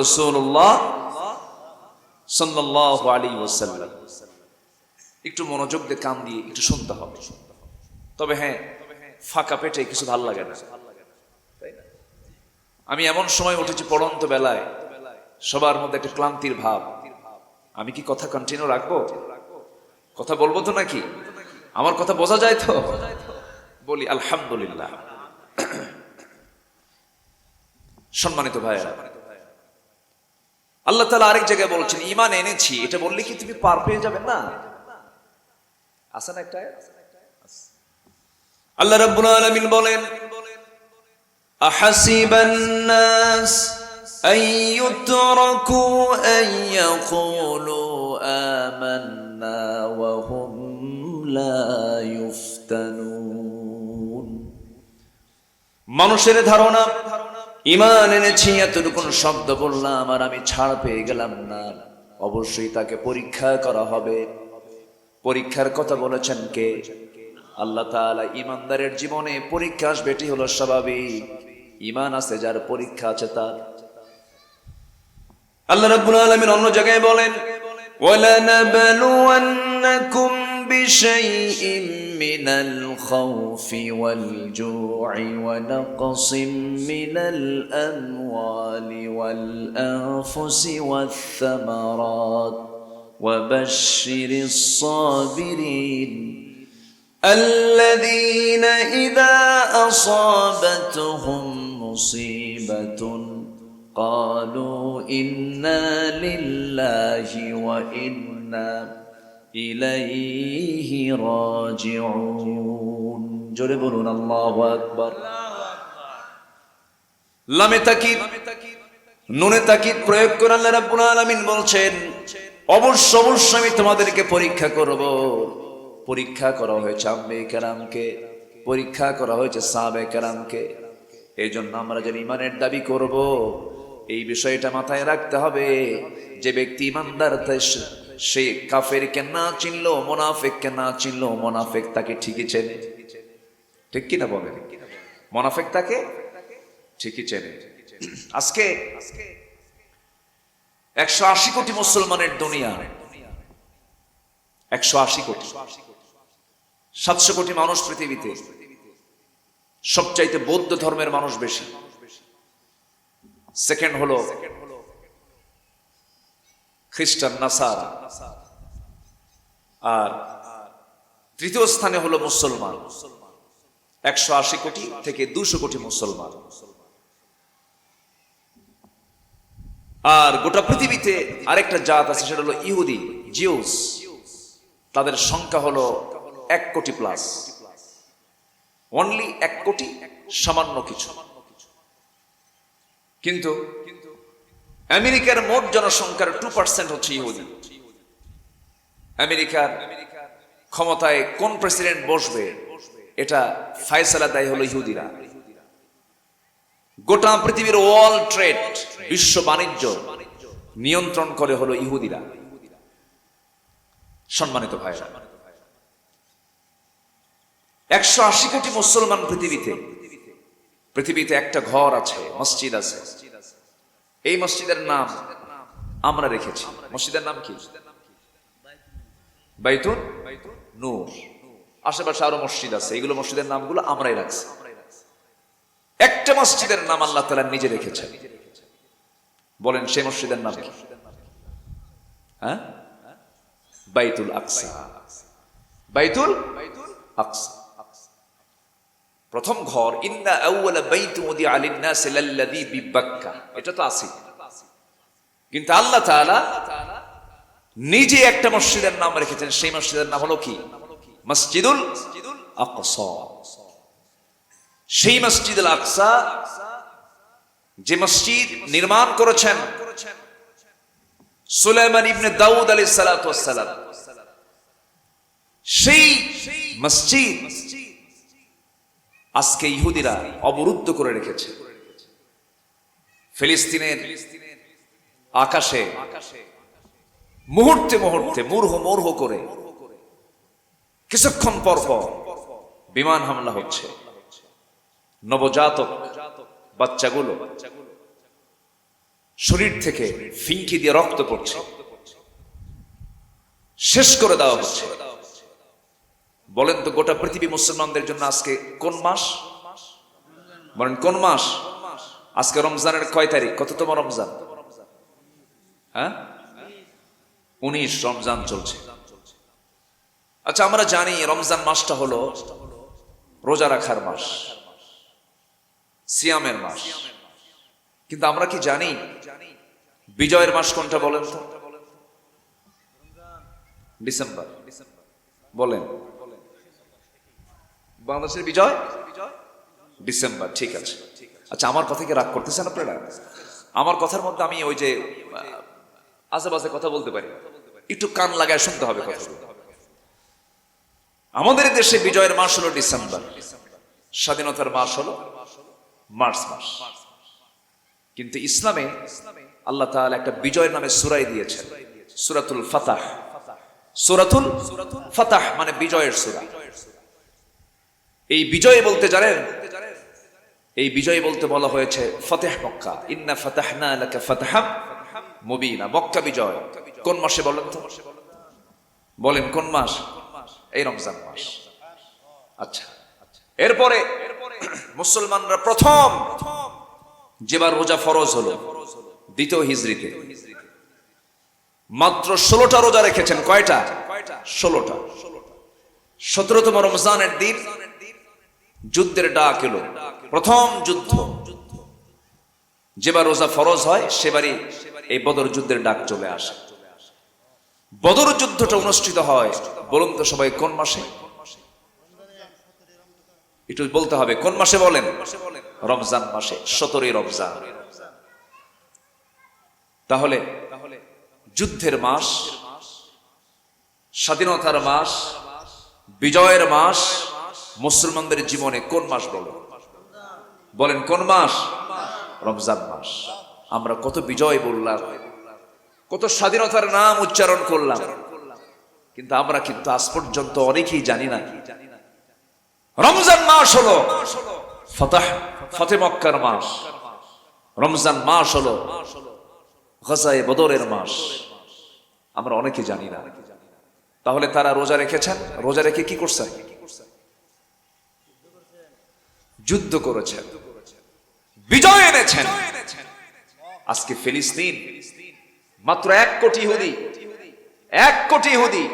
রাসূলুল্লাহ সাল্লাল্লাহু আলাইহি ওয়াসাল্লাম। একটু মনোযোগ দিয়ে কান দিয়ে একটু শুনতে হবে। তবে হ্যাঁ, ফাঁকা পেটে কিছু ভাল লাগে না। আমি এমন সময় উঠেছি পড়ন্ত বেলায়, সবার মধ্যে একটা ক্লান্তির ভাব। আমি কি কথা কন্টিনিউ রাখবো? কথা বলবো তো নাকি? আমার কথা বোঝা যায় তো? বলি আলহামদুলিল্লাহ। সম্মানিত ভাইরা, আল্লাহ তাআলা আরেক জায়গায় বলছেন, ঈমান এনেছি, এটা বললে কি তুমি পার পেয়ে যাবে না? আছে না একটা আয়াত? আল্লাহ রাব্বুল আলামিন বলেন, আহাসিবান নাস আন ইউতরাকু আন ইয়াকুলু আমান্না ওয়া হুম লা ইফতানুন। মানুষের ধারণা ঈমান এনেছি এতটুকু শব্দ বললাম আর আমি ছাড় পেয়ে গেলাম না। অবশ্যই তাকে পরীক্ষা করা হবে। পরীক্ষার কথা বলেছেন কে? আল্লাহ তাআলা। ঈমানদারের জীবনে পরীক্ষা আসবে, এটি হলো স্বাভাবিক। ঈমান আছে যার, পরীক্ষা আছে তার। আল্লাহ রাব্বুল আলামিন অন্য জায়গায় বলেন, ওয়ালানাবলুওয়ান্নাকুম বিশাইইম মিনাল খাউফি ওয়াল জু'i ওয়া নাকসিম মিনাল আমওয়ালি ওয়াল আনফুসি ওয়াথ থামারাত ওয়া বাশশিরিস সাবিরিন الذين إذا أصابتهم مصيبة قالوا إنا لله وإنا إليه راجعون। জোরে বলুন আল্লাহু আকবার। লামে তাকিদ, নুনে তাকিদ প্রয়োগ করে আল্লাহ রাব্বুল আলামিন বলছেন, অবশ্যই আমি তোমাদেরকে পরীক্ষা করব। পরীক্ষা করা হয়েছে আম্বিয়া কেরামকে, পরীক্ষা করা হয়েছে সাহাবায়ে কেরামকে। এই জন্য আমরা যেন ঈমানের দাবি করব, এই বিষয়টা মাথায় রাখতে হবে। যে ব্যক্তি ইমানদার সে কাফেরকে না চিনলো, মুনাফিককে না চিনলো, মুনাফিক তাকে ঠিকই চেনে। ঠিক কিনা বলেন? মুনাফিক তাকে ঠিকই চেনে। আজকে 180 কোটি মুসলমানের দুনিয়া, 180 কোটি, 700 কোটি মানুষ পৃথিবীতে। সবচাইতে বৌদ্ধ ধর্মের মানুষ বেশি, সেকেন্ড হলো খ্রিস্টান নাসারা, আর তৃতীয় স্থানে হলো মুসলমান। 180 কোটি থেকে 200 কোটি মুসলমান। আর গোটা পৃথিবীতে আরেকটা জাত আছে, সেটা হলো ইহুদি, জিউস। তাদের সংখ্যা হলো 1 কোটি প্লাস, অনলি 1 কোটি সামান্য কিছু। কিন্তু আমেরিকার মোট জনসংখ্যার 2% হচ্ছে ইহুদি। আমেরিকার ক্ষমতায় কোন প্রেসিডেন্ট বসবে এটা ফায়সালা দেয় হলো ইহুদিরা। গোটা পৃথিবীর ওয়ার্ল্ড ট্রেড, বিশ্ব বাণিজ্য নিয়ন্ত্রণ করে হলো ইহুদিরা। সম্মানিত ভাইরা, 180 কোটি মুসলমান পৃথিবীতে একটা ঘর আছে, মসজিদ আছে। এই মসজিদের নাম আমরা রেখেছি। মসজিদের নাম কি? বাইতুল নূর। আশেপাশে আরো মসজিদ আছে, এগুলো মসজিদের নামগুলো আমরাই রাখছি। একটা মসজিদের নাম আল্লাহ তাআলা নিজে রেখেছেন। বলেন সেই মসজিদের নাম কি? হ্যাঁ, বাইতুল আকসা। বাইতুল আকসা প্রথম ঘর। ইন্না আউওয়ালা বাইতু উদিআ লিন-নাস লাল্লাযী বিবাক্কা, এটা তো আছে। কিন্তু আল্লাহ তাআলা নিজে একটা মসজিদের নাম রেখেছেন। সেই মসজিদের নাম হলো কি? মসজিদুল আকসা। সেই মসজিদুল আকসা, যে মসজিদ নির্মাণ করেছেন সুলাইমান ইবনে দাউদ আলাইহিস সালাতু ওয়াস সালাম, সেই মসজিদ আজকে ইহুদিরা অবরুদ্ধ করে রেখেছে। ফিলিস্তিনের আকাশে মুহূর্তে মুহূর্তে মুরহ করে কিছুক্ষণ পর পর বিমান হামলা হচ্ছে। নবজাতক বাচ্চাগুলো শরীর থেকে ফিঙ্কি দিয়ে রক্ত পড়ছে, শেষ করে দেওয়া হচ্ছে। বলেন তো, গোটা পৃথিবী মুসলমানদের জন্য আজকে কোন মাস? বলেন কোন মাস? আজকে রমজানের কয় তারিখ? কততম রমজান? হ্যাঁ, 19 রমজান চলছে। আচ্ছা, আমরা জানি রমজান মাসটা হলো রোজা রাখার মাস, সিয়ামের মাস। কিন্তু আমরা কি জানি বিজয়ের মাস কোনটা? বলেন তো। ডিসেম্বর। বলেন, বাংলাদেশের বিজয় ডিসেম্বর। ঠিক আছে। আচ্ছা, আমার কথা কি রাগ করতেছেন আপনারা? আমার কথার মধ্যে আমি ওই যে আশেপাশে কথা বলতে পারি, একটু কান লাগায় শুনতে হবে কথা। আমাদের দেশে বিজয়ের মাস হলো ডিসেম্বর, স্বাধীনতার মাস হলো মার্চ মাস। কিন্তু ইসলামে আল্লাহ তাআলা একটা বিজয়ের নামে সূরাই দিয়েছেন, সূরাতুল ফাতাহ। সূরাতুল ফাতাহ মানে বিজয়ের সূরা। এই বিজয় বলতে জানেন, এই বিজয় বলতে বলা হয়েছে ফতেহ মক্কা। ইন্না ফাতাহনা লাকা ফাতহাম মুবিনা। মক্কা বিজয় কোন মাসে বলেন তো? বলেন কোন মাস? এই রমজান মাস। আচ্ছা, এরপরে মুসলমানরা প্রথম যেবার রোজা ফরজ হলো দ্বিতীয় হিজরিতে, মাত্র 16টা রোজা রেখেছেন। কয়টা? 16টা। 17তম রমজানের দিন যুদ্ধের ডাক এলো, প্রথম যুদ্ধ। যেবার রোজা ফরজ হয় সেবারই এই বদর যুদ্ধের ডাক চলে আসে। বদর যুদ্ধটা অনুষ্ঠিত হয়, বলুন তো সবাই কোন মাসে? একটু বলতে হবে কোন মাসে বলেন? রমজান মাসে, 17ই রমজান। তাহলে যুদ্ধের মাস, স্বাধীনতার মাস, বিজয়ের মাস মুসলমানদের জীবনে কোন মাস বলেন? বলেন কোন মাস? রমজান মাস। আমরা কত বিজয় বললাম, কত স্বাধীনতার নাম উচ্চারণ করলাম, কিন্তু আমরা কিন্তু আজ পর্যন্ত অনেকেই জানি না রমজান মাস হলো ফতে মক্কার মাস, রমজান মাস হলো গাজায়ে বদরের মাস। আমরা অনেকে জানি না। তাহলে তারা রোজা রেখেছেন, রোজা রেখে কি করছেন? যুদ্ধ করেছেন, বিজয় এনেছেন। আজকে ফিলিস্তিন মাত্র 1 কোটি ইহুদি, 1 কোটি ইহুদি,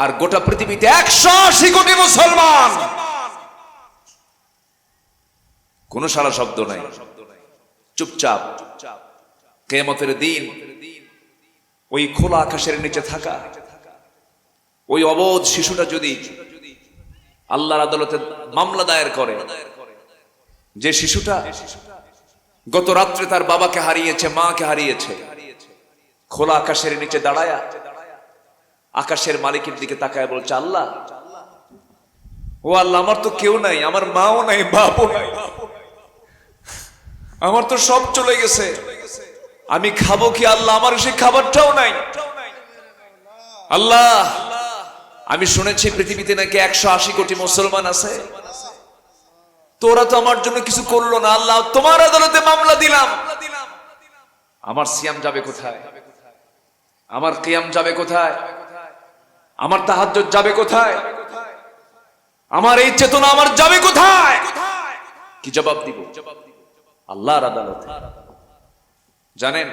আর গোটা পৃথিবীতে 180 কোটি মুসলমান। কোন সারা শব্দ নাই, চুপচাপ। কিয়ামতের দিন ওই খোলা আকাশের নিচে থাকা ওই অবোধ শিশুটা যদি আল্লাহর আদালতে মামলা দায়ের করে, যে শিশুটা গত রাত্রে তার বাবাকে হারিয়েছে, মাকে হারিয়েছে, খোলা আকাশের নিচে দাঁড়ায়া আকাশের মালিকের দিকে তাকায় বলছে, আল্লাহ, ও আল্লাহ, আমার তো কেউ নাই, আমার মাও নাই, বাপও নাই, আমার তো সব চলে গেছে, আমি খাবো কি আল্লাহ? আমার সেই খাবারটাও নাই। আল্লাহ, আমি শুনেছি পৃথিবীতে নাকি 180 কোটি মুসলমান আছে, তোরা তো আমার জন্য কিছু করলো না। আল্লাহ, তোমার আদালতে মামলা দিলাম, আমার সিয়াম যাবে কোথায়? আমার কিয়াম যাবে কোথায়? আমার তাহাজ্জুদ যাবে কোথায়? আমার এই চেতনা আমার যাবে কোথায়? কি জবাব দিব আল্লাহর আদালতে? জানেন,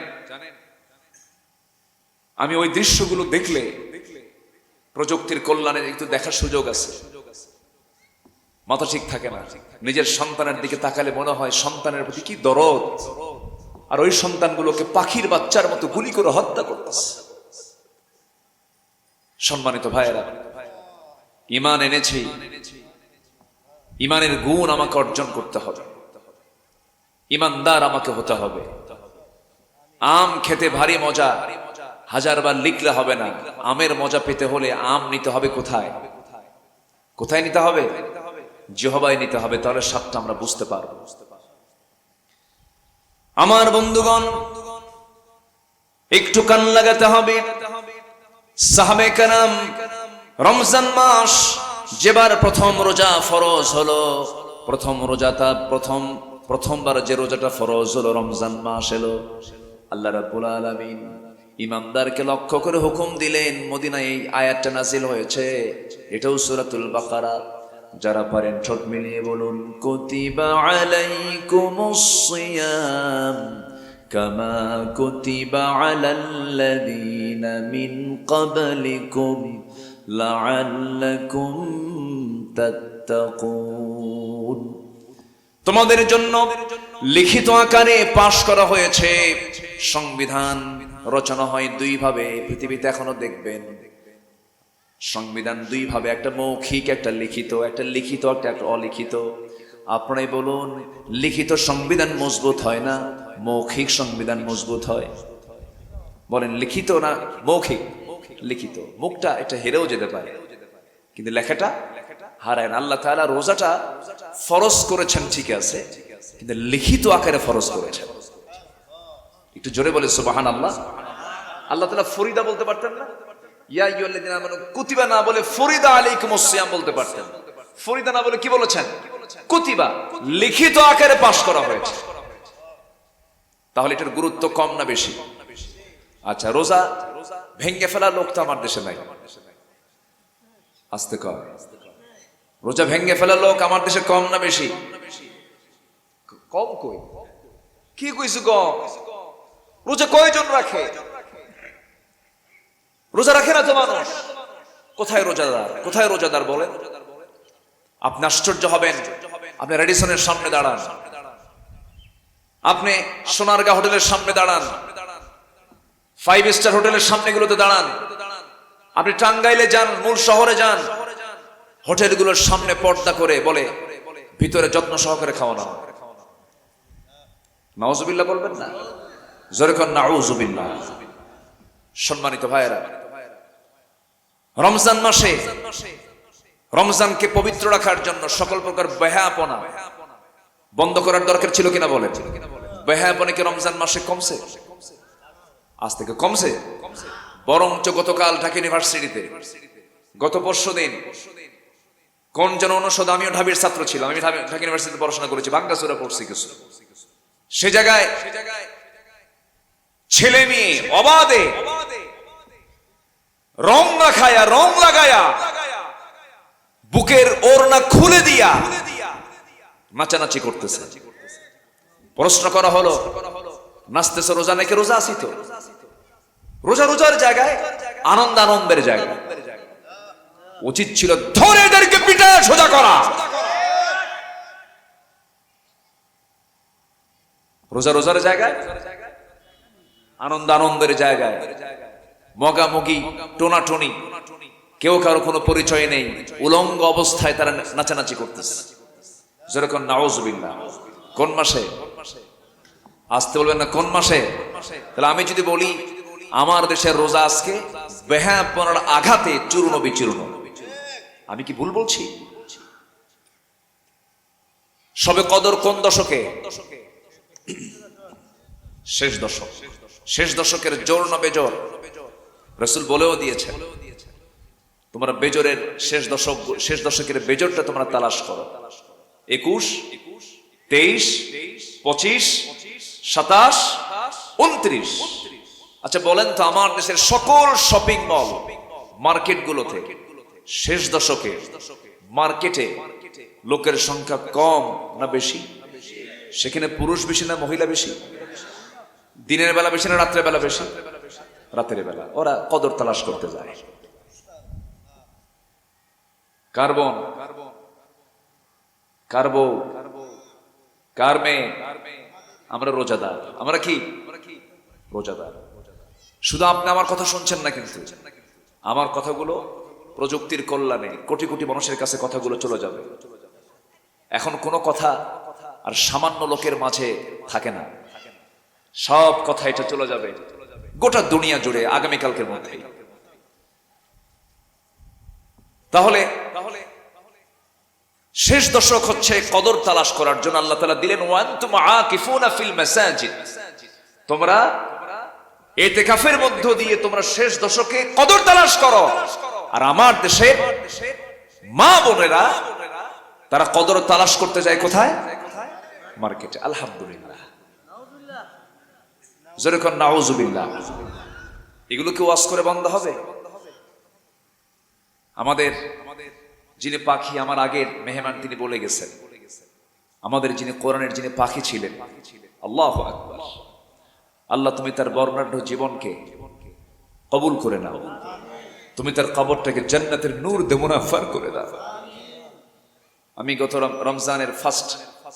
আমি ওই দৃশ্যগুলো দেখলে, প্রযুক্তির কল্যাণে একটু দেখার সুযোগ আছে, মাথা ঠিক থাকে না। নিজের সন্তানের দিকে তাকালে মনে হয় সন্তানের প্রতি কি দরদ, আর ওই সন্তানগুলোকে পাখির বাচ্চার মতো গুলি করে হত্যা করতেছে। সম্মানিত ভাইয়েরা, ঈমান এনেছি, ঈমানের গুণ আমাকে অর্জন করতে হবে, ঈমানদার আমাকে হতে হবে। আম খেতে ভারী মজা, 1000বার লিখলে হবে না। আমের মজা পেতে হলে আম নিতে হবে কোথায়? কোথায় নিতে হবে? জিহ্বায় নিতে হবে, তাহলে স্বাদটা আমরা বুঝতে পারবো। আমার বন্ধুগণ, একটু কান লাগাতে হবে। সাহাবে কেরাম রমজান মাস যেবার প্রথম রোজা ফরজ হলো, প্রথম রোজাটা প্রথমবার যে রোজাটা ফরজ হলো, রমজান মাস এলো, আল্লাহ রাব্বুল আলামিন ইমানদারকে লক্ষ্য করে হুকুম দিলেন। মদিনায় এই আয়াতটা নাযিল হয়েছে, এটাও সূরাতুল বাকারা। যারা পারেন ঠোঁট মিলিয়ে বলুন, কুতিবা আলাইকুমুস সিয়াম কামা কুতিবা আলাল্লাযীনা মিন ক্বাবলিকুম লাআল্লাকুম তাত্তাকুন। তোমাদের জন্য লিখিত আকারে পাশ করা হয়েছে। সংবিধান রচনা হয় 2 ভাবে, পৃথিবীতে এখনো দেখবেন সংবিধান 2 ভাবে, একটা মৌখিক, একটা লিখিত, একটা লিখিত, একটা অলিখিত। আপনারাই বলুন, লিখিত সংবিধান মজবুত হয় না, মৌখিক সংবিধান মজবুত হয়? বলেন, লিখিত না মৌখিক? লিখিত, মুখটা এটা হেরেও যেতে পারে, কিন্তু লেখাটা হারায় না। আল্লাহ তাআলা রোজাটা ফরজ করেছেন ঠিক আছে, কিন্তু লিখিত আকারে ফরজ করেছেন। একটু জোরে বলে সুবহানাল্লাহ। আল্লাহ তাআলা ফরিদা বলতে পারতেন না? ইয়া আইয়ুহাল্লাযীনা আমানু কুতিবা না বলে ফরিদা আলাইকুমুস সিয়াম বলতে পারতেন। ফরিদা না বলে কি বলেছেন? কুতিবা, লিখিত আকারে পাশ করা হয়েছে। তাহলে এটার গুরুত্ব কম না বেশি? আচ্ছা, রোজা ভেঙে ফেলা লোক তো আমার দেশে নাই। আস্তে কর, রোজা ভেঙে ফেলা লোক আমার দেশে কম না বেশি? কম। কই কি কইছো? কম। রোজা কয়জন রাখে? রোজা রাখে না তো মানুষ। কোথায় রোজাদার? কোথায় রোজাদার বলেন? আপনি আশ্চর্য হবেন। আপনি রেডিসনের সামনে দাঁড়ান, আপনি সোনারগাঁ হোটেলের সামনে দাঁড়ান, 5 স্টার হোটেলের সামনেগুলোতে দাঁড়ান, আপনি টাঙ্গাইলে যান, মূল শহরে যান, হোটেলগুলোর সামনে পর্দা করে বলে ভিতরে যত্ন সহকারে খাওয়ানো। নাউজুবিল্লাহ বলবেন না? জোরে কর নাউজুবিল্লাহ। সম্মানিত ভাইয়েরা, রমজান মাসে রমজানকে পবিত্র রাখার জন্য সকল প্রকার বেহায়াপনা বন্ধ করার দরকার ছিল কিনা বলেন? বেহায়াপনা কি রমজান মাসে কমছে? আজ থেকে কমছে? বরঞ্চ গতকাল ঢাকা ইউনিভার্সিটিতে গত পরশুদিন কোন জন অনুষদ, আমিও ঢাবির ছাত্র ছিলাম, আমি ঢাকা ইউনিভার্সিটিতে পড়াশোনা করেছি, বাংলা সূরা পড়ছি কিছু। সে জায়গায় ছেলে মেয়ে অবাধে রং না খায়া, রং লাগায়া, বুকের ওড়না খুলে দিয়া নাচানাচি করতেছে। প্রশ্ন করা হলো, নাচতেছে রোজা নাকি? রোজা আছি তো। রোজা রোজার জায়গায়, আনন্দ আনন্দের জায়গায়। উচিত ছিল ধরে এদেরকে পিটায় সোজা করা। রোজা রোজার জায়গায়, আনন্দ আনন্দের জায়গায় মগামগি, টোনাটনি, কেউ কারো কোনো পরিচয় নেই, উলঙ্গ অবস্থায় তারা নাচানাচি করতেছে। যেরকম নাউজুবিল্লাহ। কোন মাসে? আসতে বলবেন না কোন মাসে? তাহলে আমি যদি বলি আমার দেশের রোজা আজকে বেহায়াপনার আঘাতে চূর্ণ বিচূর্ণ, আমি কি ভুল বলছি? সবে কদর কোন দশকে? শেষ দশক। শেষ দশকের জোর না বেজোর? রাসূল বলেও দিয়েছেন, তোমরা বেজোরের শেষ দশকের বেজোরটা তোমরা তালাশ করো। 21, 23, 25, 27, 29। আচ্ছা বলেন তো, আমার দেশের সকল শপিং মল, মার্কেট গুলোতে শেষ দশকে মার্কেটে লোকের সংখ্যা কম না বেশি? সেখানে পুরুষ বেশি না মহিলা বেশি? দিনের বেলা বেশি না রাত্রের বেলা বেশি? রাতের বেলা। ওরা কদর তালাশ করতে যায়। কার্বন, কার্বো, কারমে, আমরা রোজাদার। আমরা কি রোজাদার? শুধু আপনি আমার কথা শুনছেন না, কিন্তু আমার কথাগুলো প্রযুক্তির কল্যাণে কোটি কোটি মানুষের কাছে কথাগুলো চলে যাবে। এখন কোনো কথা আর সামান্য লোকের মাঝে থাকে না, সব কথা এটা চলে যাবে গোটা দুনিয়া জুড়ে আগামীকালকের মধ্যেই। তাহলে শেষ দশক হচ্ছে কদর তালাশ করার জন্য আল্লাহ তাআলা দিলেন, ওয়ান্তুম আকিফুনা ফিল মাসাজিদ, তোমরা ইতিকাফের মধ্য দিয়ে তোমরা শেষ দশকে কদর তালাশ করো। আর আমার দেশে মা বোনেরা তারা কদর তালাশ করতে যায় কোথায়? মার্কেটে। আলহামদুলিল্লাহ, যেরকম নাউজুবিল্লাহ। এগুলো কি ওয়াজ করে বন্ধ হবে? আমাদের যিনি পাখি, আমার আগের মেহমান, তিনি বলে গেছেন, আমাদের যিনি কোরআনের যিনি পাখি ছিলেন, আল্লাহু আকবার, আল্লাহ তুমি তার বর্ণাঢ্য জীবনকে কবুল করে নাও, তুমি তার কবরটাকে জান্নাতের নূর দিয়ে মুনাফার করে দাও। আমি গত রমজানের ফার্স্ট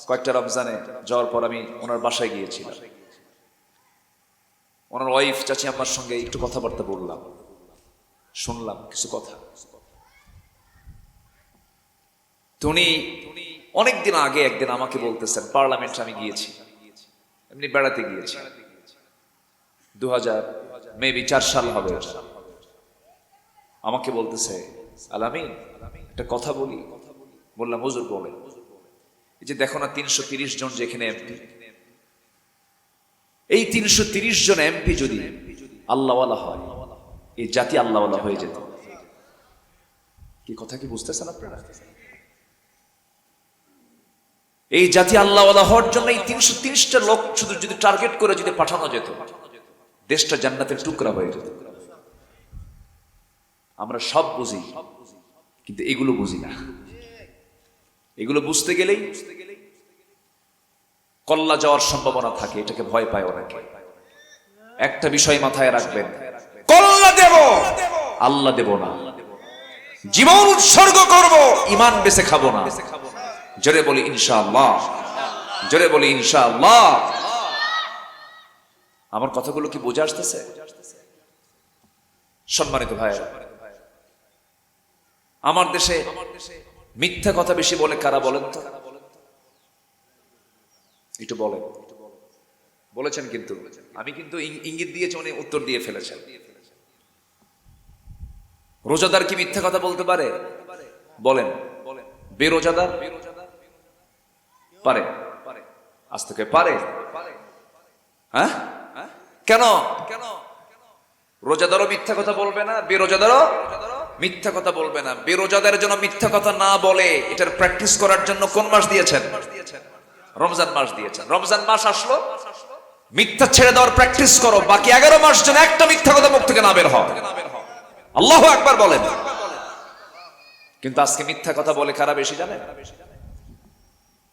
কয়েকটা রমজানে যাওয়ার পর আমি ওনার বাসায় গিয়েছিলাম। ওনার ওয়াইফ চাচি আমার সঙ্গে একটু কথাবার্তা বললাম, শুনলাম কিছু কথা। উনি অনেকদিন আগে একদিন আমাকে বলতেছেন, পার্লামেন্টে আমি গিয়েছি, এমনি বেড়াতে গিয়েছি, 2004 সাল হবে। আমাকে বলতেছে, আলামিন একটা কথা বলি। বললাম, হুজুর বলেন। এই যে দেখো না 330 জন যেখানে এমপি, এই 330 জন এমপি যদি আল্লাহওয়ালা হয়, এই জাতি আল্লাহওয়ালা হয়ে যেত। কি কথা কি বুঝতেছেন আপনারা? এই জাতি আল্লাহওয়ালা হওয়ার জন্য এই 330টা লোক শুধু যদি টার্গেট করে যদি পাঠানো যেত, দেশটা জান্নাতের টুকরা হয়ে যেত। আমরা সব বুঝি, কিন্তু এগুলো বুঝি না। এগুলো বুঝতে গেলেই কল্লা যাওয়ার সম্ভাবনা থাকে, এটাকে ভয় পায় অনেকে। একটা বিষয় মাথায় রাখবেন, কল্লা দেব, আল্লাহ দেব না। জীবন উৎসর্গ করব, ঈমান বেঁচে খাবো না। জোরে বলি ইনশাআল্লাহ, জোরে বলি ইনশাআল্লাহ। আমার কথাগুলো কি বোঝা আসতেছে? সম্মানিত ভাইরা, আমার দেশে মিথ্যা কথা বেশি বলে কারা বলেন তো? একটু বলেন। বলেছেন কিন্তু, আমি কিন্তু ইঙ্গিত দিয়েছি, উনি উত্তর দিয়ে ফেলেছেন। রোজাদার কি মিথ্যা কথা বলতে পারে? বলেন। বেরোজাদার পারে? আজ থেকে পারে? হ্যাঁ কেন? রোজাদারও মিথ্যা কথা বলবে না, বেরোজাদারও মিথ্যা কথা বলবে না। বেরোজাদের জন্য মিথ্যা কথা না বলে এটার প্র্যাকটিস করার জন্য কোন মাস দিয়েছেন? রমজান মাস দিয়েছেন। রমজান মাস আসলো, মিথ্যা ছেড়ে দেওয়ার প্র্যাকটিস করো। বাকি 11 মাস যেন একটা মিথ্যা কথা মুখ থেকে না বের হয়। আল্লাহু আকবার বলেন। কিন্তু আজকে মিথ্যা কথা বলে কারা বেশি জানেন?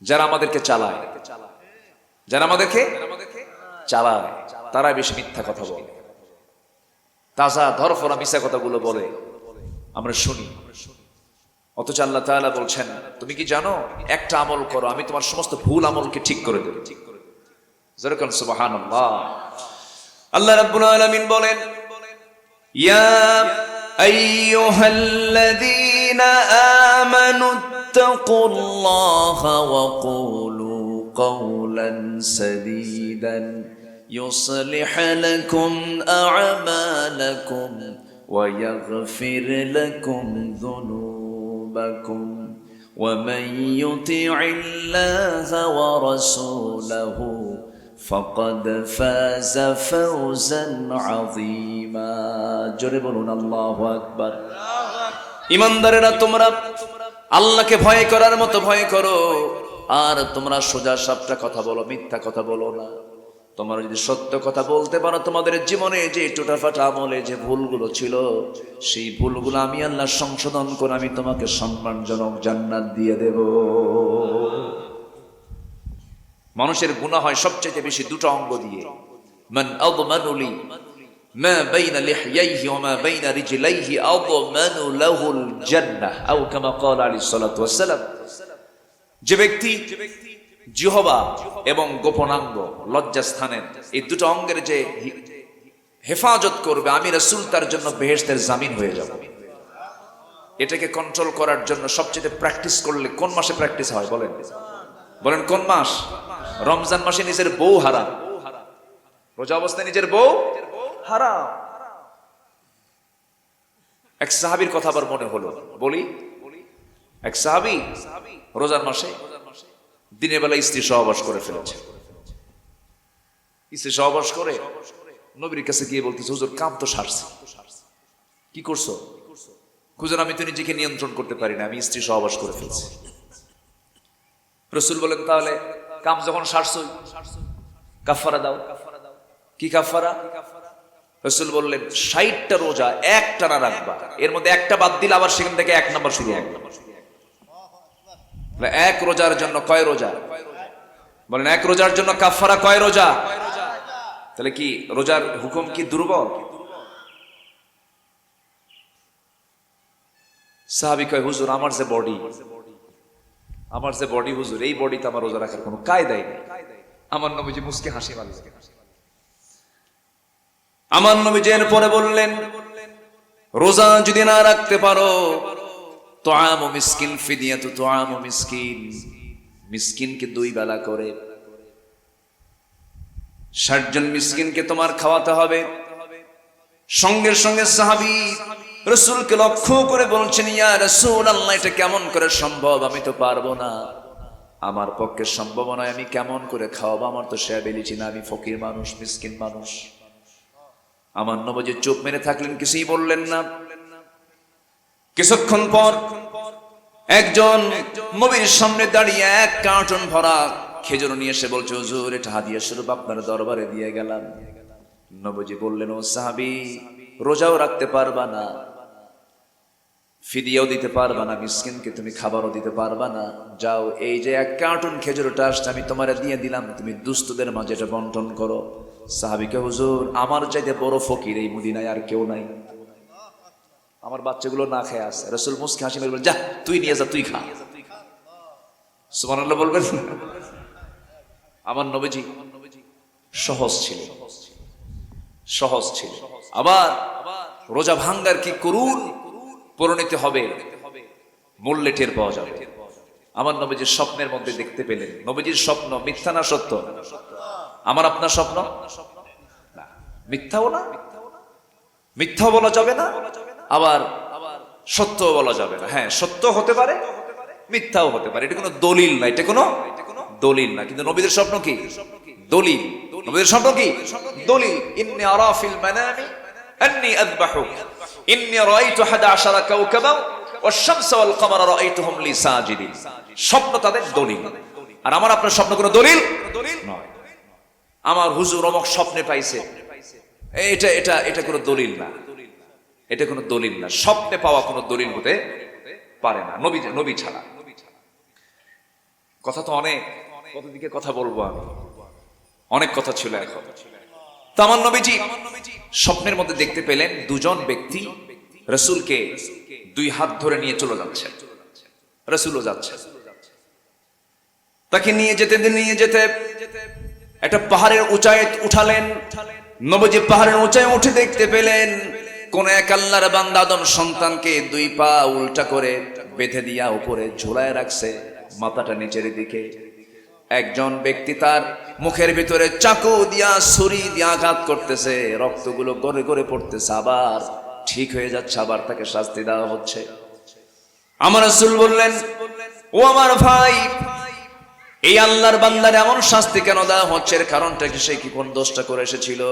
যারা আমাদেরকে চালায়, যারা আমাদেরকে চালায় তারা বেশি মিথ্যা কথা বলে। তাজা ধরফরা মিথ্যা কথাগুলো বলে আমরা শুনি। অথচ আল্লাহ তাআলা বলছেন, তুমি কি জানো একটা আমল করো, আমি তোমার সমস্ত ভুল আমলকে ঠিক করে দেব। যেরকম সুবহানাল্লাহ। আল্লাহ রাব্বুল আলামিন বলেন, ইয়া আইয়ুহাল্লাযীনা আমানু ইত্তাকুল্লাহা ওয়া কুলু কাওলান সাদীদান يصلح لكم أعمالكم ويغفر لكم ذنوبكم ومن يطع الله ورسوله فقد فاز فوزا عظيما جربون الله أكبر ইমানদারেরা তোমরা আল্লাহকে ভয় করার মতো ভয় করো, আর তোমরা সোজা সাপটা কথা বলো, মিথ্যা কথা বলো না। তোমরা যদি সত্য কথা বলতে পারো, তোমাদের জীবনে যে টোটাফাটা আমলে যে ভুলগুলো ছিল, সেই ভুলগুলো আমি আল্লাহ সংশোধন করে আমি তোমাকে সম্মানজনক জান্নাত দিয়ে দেব। মানুষের গুনাহ হয় সবচেয়ে বেশি দুটো অঙ্গ দিয়ে। মান আযমানু লি মা বাইনা লিহইয়াইহি ওয়া মা বাইনা রিজলাইহি আযমানু লাহুল জান্নাহ আও কামা ক্বালা আলাইহিস সালাতু ওয়াস সালাম। যে ব্যক্তি জিহবা এবং গোপনাঙ্গ লজ্জাস্থানের এই দুটো অঙ্গের যে হেফাজত করবে, আমি রাসূল তার জন্য বেহেশতের জামিন হয়ে যাব। এটাকে কন্ট্রোল করার জন্য সবচেয়ে প্র্যাকটিস করলে কোন মাসে প্র্যাকটিস হয় বলেন? বলেন কোন মাস? রমজান মাসে নিজের বউ হারাম, রোজা অবস্থায় নিজের বউ হারাম। এক সাহাবীর কথা আবার মনে হলো, বলি। এক সাহাবী রোজার মাসে দিনের বেলা স্ত্রী সহবাস করে ফেলেছে। স্ত্রী সহবাস করে নবীর কাছে গিয়ে বলতেছে, হুজুর কাম তো সারছে, কি করছো? হুজুর আমি তো নিজেকে নিয়ন্ত্রণ করতে পারি না, আমি স্ত্রী সহবাস করে ফেলছি। রাসূল বলেন, তাহলে কাম যখন সারছই কাফারা দাও। কি কাফারা? রাসূল বললেন 60টা রোজা একটানা রাখবা, এর মধ্যে একটা বাদ দিলে আবার সেখান থেকে 1 নাম্বার শুরু হবে। এক রোজার জন্য কয় রোজা? বলেন এক রোজার জন্য কাফারা কয় রোজা? তাহলে কি রোজার হুকুম কি দুর্বল? সাহাবী কয়, হুজুর আমার যে বডি হুজুর, এই বডিতে আমার রোজা রাখার কোনো কায়দাই নেই। আমার নবীজি মুস্কি হাসি মারলেন। আমার নবীজি এরপরে বললেন, রোজা যদি না রাখতে পারো, তুআমু মিসকিন ফিদিয়াতু তুআমু মিসকিন, মিসকিনকে 2 বেলা করে 60 জন মিসকিনকে তোমার খাওয়াতে হবে। সঙ্গে সঙ্গে সাহাবী রাসূলকে লক্ষ্য করে বলছেন, ইয়া রাসূলুল্লাহ এটা কেমন করে সম্ভব? আমি তো পারবো না, আমার পক্ষে সম্ভব নয়, আমি কেমন করে খাওয়াবো? আমার তো সে এবিলিটি না, আমি ফকির মানুষ, মিসকিন মানুষ। আমার নবীজি চুপ মেরে থাকলেন, কিছুই বললেন না। কিছুক্ষণ পর একজন নবীর সামনে দাঁড়িয়ে 1 কার্টন ভরা খেজুর নিয়ে এসে বলছে, হুজুর এটা হাদিয়া স্বরূপ আপনার দরবারে দিয়ে গেলাম। নবীজি বললেন, ও সাহাবী রোজাও রাখতে পারবা না, ফিদিয়াও দিতে পারবা না, মিসকিনকে তুমি খাবারও দিতে পারবা না, যাও এই যে 1 কার্টন খেজুরটা আসছে আমি তোমারে দিয়ে দিলাম, তুমি দুস্থদের মাঝে এটা বন্টন করো। সাহাবীকে, হুজুর আমার চাইতে বড় ফকির এই মদিনায় আর কেউ নাই, আমার বাচ্চাগুলো না খেয়ে আছে। রাসূল মুস্কি হাসি মেরে বললেন, যা তুই নিয়ে যা, তুই খা। সুবহানাল্লাহ বলবেন। আমার নবীজি সহজ ছিল। আবার রোজা ভাঙ্গার কি করুন পরিণতি হবে, মূল্যে টের পাওয়া যাবে। আমার নবীজির স্বপ্নের মধ্যে দেখতে পেলেন, নবীজির স্বপ্ন মিথ্যা না সত্য? আমার আপনার স্বপ্ন না, মিথ্যাও না, মিথ্যাও বলা যাবে না, আবার সত্য বলা যাবে না। হ্যাঁ সত্য হতে পারে, মিথ্যাও হতে পারে, এটা কোনো দলিল না, এটা কোনো দলিল না। কিন্তু নবীদের স্বপ্ন কি? দলিল। নবীর স্বপ্ন কি? দলিল। ইন্নী আরা ফিল মানামি আন্নী আযবাহুক ইন্নী রাআইতু 11 কাওকাবা ওয়াশ-শামস ওয়াল কমারা রাআইতুহুম লি সাজিদিন। স্বপ্ন তাদের দলিল। আর আমার আপনার স্বপ্ন কোনো দলিল নয়। আমার হুজুর অমুক স্বপ্নে পাইছে, এটা এটা এটা কোনো দলিল না, এটা কোনো দলিল না। স্বপ্নে পাওয়া কোনো দলিল হতে পারে না নবী ছাড়া। কথা তো অনেক, কতদিকে কথা বলবো আমি, অনেক কথা ছিল এখন। তো আমার নবীজি স্বপ্নের মধ্যে দেখতে পেলেন দুজন ব্যক্তি রাসূলকে দুই হাত ধরে নিয়ে চলে যাচ্ছে, রাসূলও যাচ্ছে। তাকে নিয়ে যেতে একটা পাহাড়ের উঁচায় উঠালেন। নবীজি পাহাড়ের উঁচায় উঠে দেখতে পেলেন কোন এক আল্লাহর বান্দা আদম সন্তানকে দুই পা উল্টা করে বেঁধে দিয়া উপরে ঝুলায় রাখছে, মাথাটা নিচের দিকে। একজন ব্যক্তি তার মুখের ভিতরে চাকু দিয়া ছুরি দিয়া আঘাত করতেছে, রক্তগুলো গড়ে গড়ে পড়তেছে, আবার ঠিক হয়ে যাচ্ছে, আবার তাকে শাস্তি দেওয়া হচ্ছে। আমার রাসূল বললেন, ও আমার ভাই, এই আল্লাহর বান্দার এমন শাস্তি কেন দেওয়া হচ্ছে? এর কারণটা কি? সে কি কোন দোষটা করে এসেছিল?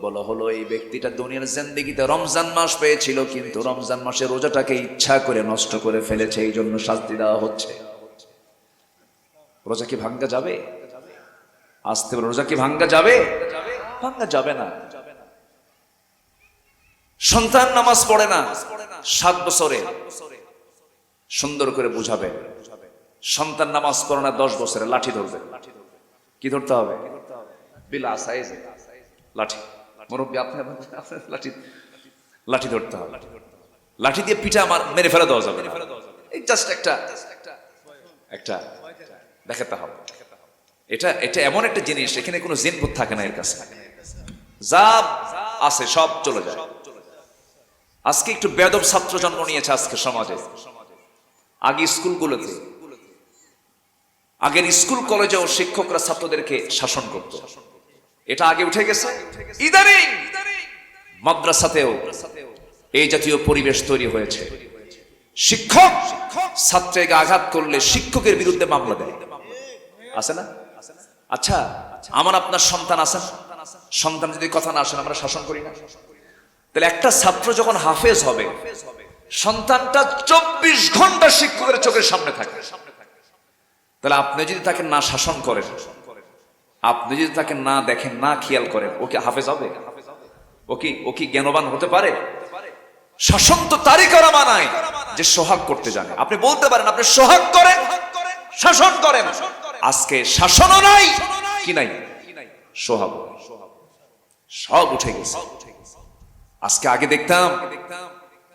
বলা হলো, এই ব্যক্তিটা দুনিয়ার জিন্দেগিতে রমজান মাস পেয়েছিল, কিন্তু রমজান মাসে রোজাটাকে ইচ্ছা করে নষ্ট করে ফেলেছে, এই জন্য শাস্তি দেওয়া হচ্ছে। রোজা কি ভাঙ্গা যাবে? আসতে রোজা কি ভাঙ্গা যাবে? ভাঙ্গা যাবে না। সন্তান নামাজ পড়ে না, 7 বছরে সুন্দর করে বুঝাবে। সন্তান নামাজ পড়ে না, 10 বছরে লাঠি ধরবে। কি ধরতে হবে? বিলা সাইজ লাঠি। মুরব্বী আপনি লাঠি ধরতে হবে। লাঠি দিয়ে পিঠা মেরে ফেলে দেওয়া যাবে না, এই জাস্ট একটা দেখাতে হবে। এটা এমন একটা জিনিস, এখানে কোনো জিনভূত থাকে না এর কাছে, যা আছে সব চলে যায়। আজকে একটু বেয়াদব ছাত্র জন্ম নিয়েছে আজকে সমাজে। আগে স্কুলগুলোতে, আগের স্কুল কলেজেও শিক্ষকরা ছাত্রদেরকে শাসন করত, এটা আগে উঠে গেছে। ইদানিং মাদ্রাসাতেও এই জাতীয় পরিবেশ তৈরি হয়েছে। শিক্ষক ছাত্রকে আঘাত করলে শিক্ষকের বিরুদ্ধে মামলা দেয়, আছে না? আচ্ছা, আমার আপনার সন্তান আছেন, সন্তান যদি কথা না আসেন আমরা শাসন করি না? তাহলে একটা ছাত্র যখন হাফেজ হবে, সন্তানটা 24 ঘন্টা শিক্ষকের চোখের সামনে থাকে। তাহলে আপনি যদি তাকে না শাসন করেন, আপনি যদি তাকে না দেখেন, না খেয়াল করেন, ও কি হাফেজ হবে? ও কি জ্ঞানবান হতে পারে? শাসন তো তারই করা মানায় যে সোহাগ করতে জানে। আপনি বলতে পারেন আপনি সোহাগ করেন, শাসন করেন। আজকে শাসনও নাই, কি নাই? সোহাগ সব উঠে গেছে। আজকে আগে দেখতাম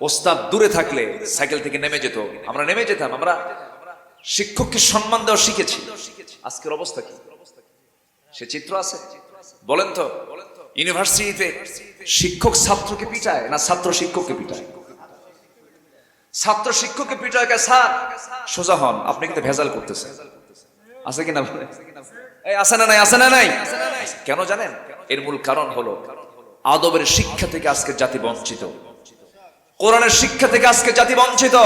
ওস্তাদ দূরে থাকলে সাইকেল থেকে নেমে যেত, আমরা নেমে যেতাম, আমরা শিক্ষককে সম্মান দেওয়া শিখেছি। আজকের অবস্থা কি? সে চিত্র আছে? বলেন তো, ইউনিভার্সিটিতে শিক্ষক ছাত্রকে পিটায় না ছাত্র শিক্ষককে পিটায়? ছাত্র শিক্ষককে পিটায়, স্যার সোজা হন, আপনি কিন্তু ভেজাল করতেছেন। আছে কিনা? এই আছে না নাই? আছে না নাই? কেন জানেন? এর মূল কারণ হলো আদবের শিক্ষা থেকে আজকে জাতি বঞ্চিত, কোরআনের শিক্ষা থেকে আজকে জাতি বঞ্চিত।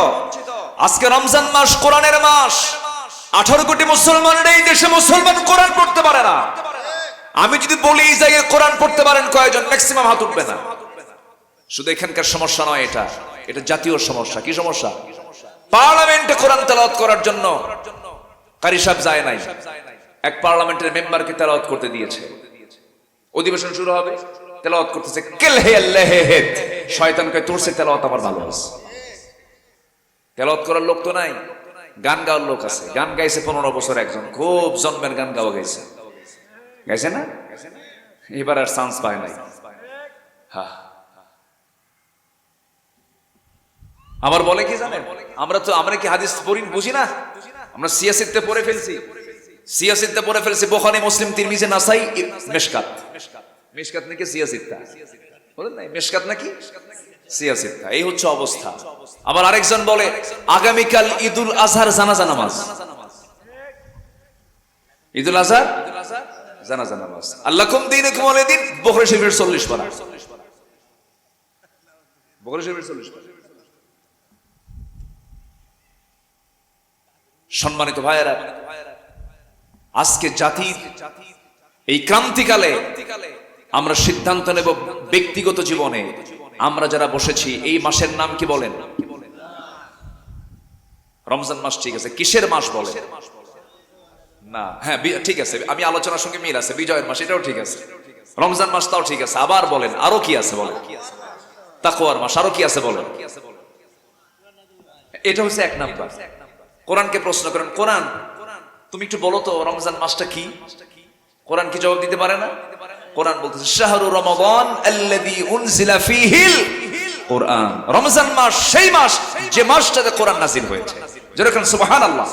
আজকে রমজান মাস, কোরআনের মাস। 18 কোটি মুসলমানের এই দেশে মুসলমান কোরআন পড়তে পারে না। আমি যদি বলি এই জায়গায় কোরআন পড়তে পারেন কয়জন, ম্যাক্সিমাম হাত উঠবে না। শুধু এখানকার সমস্যা নয়, এটা জাতীয় সমস্যা। কি সমস্যা? পার্লামেন্টে কোরআন তেলাওয়াত করার জন্য কারি সাহেব যায় নাই, এক পার্লামেন্টের মেম্বারকে তেলাওয়াত করতে দিয়েছে। অধিবেশন শুরু হবে, তেলাওয়াত করতেছে, শয়তান কয় তোর সে তেলাওয়াত আমার ভালো আছে। তেলাওয়াত করার লোক তো নাই, গান গাওয়ার লোক আছে। গান গাইছে 15 বছর একজন, খুব জন্মের গান গাওয়া গাইছে না? এবার আর চান্স পায় নাই। আবার বলে কি জানেন, আমরা কি হাদিস পড়ি বুঝি না? আমরা সিয়াসিতে পড়ে ফেলছি বুখারী, মুসলিম, তিরমিজি, নাসাই, মিশকাত। মিশকাত নাকি সিয়াসিতা? বলেন নাই মিশকাত নাকি সিয়াসিতা? এই হচ্ছে অবস্থা। আবার আরেকজন বলে আগামীকাল ঈদুল আজহার জানাজা নামাজ। ঈদুল আজহার জানাজা নামাজ। আল্লাকুম দীনুকুম ওয়ালিয়া দীন, বুখারী শরীফের 40 পারা। বুখারী শরীফের 40 পারা। সম্মানিত ভাইয়েরা, আজকে জাতির এই ক্রান্তিকালে আমরা সিদ্ধান্ত নেব ব্যক্তিগত জীবনে আমরা যারা বসেছি এই মাসের নাম কি বলেন? রমজান মাস, ঠিক আছে। কিসের মাস বলে না? হ্যাঁ ঠিক আছে, আমি আলোচনার সঙ্গে মিল আছে, বিজয়ের মাস, এটাও ঠিক আছে। রমজান মাস তাও ঠিক আছে। আবার বলেন, আরো কি আছে বলেন? তাকওয়ার মাস, আরো কি আছে বলেন? এটা হচ্ছে এক নাম্বার। কোরআনকে প্রশ্ন করেন, কোরআন তুমি একটু বলো তো রমজান মাসটা কি? কোরআন কি জবাব দিতে পারে না? কোরআন বলতেছে শাহরু রমাদান আল্লাযী উনজিলা ফীহিল কোরআন। রমজান মাস সেই মাস যে মাসটাতে কোরআন নাযিল হয়েছে। যেরকম সুবহানাল্লাহ।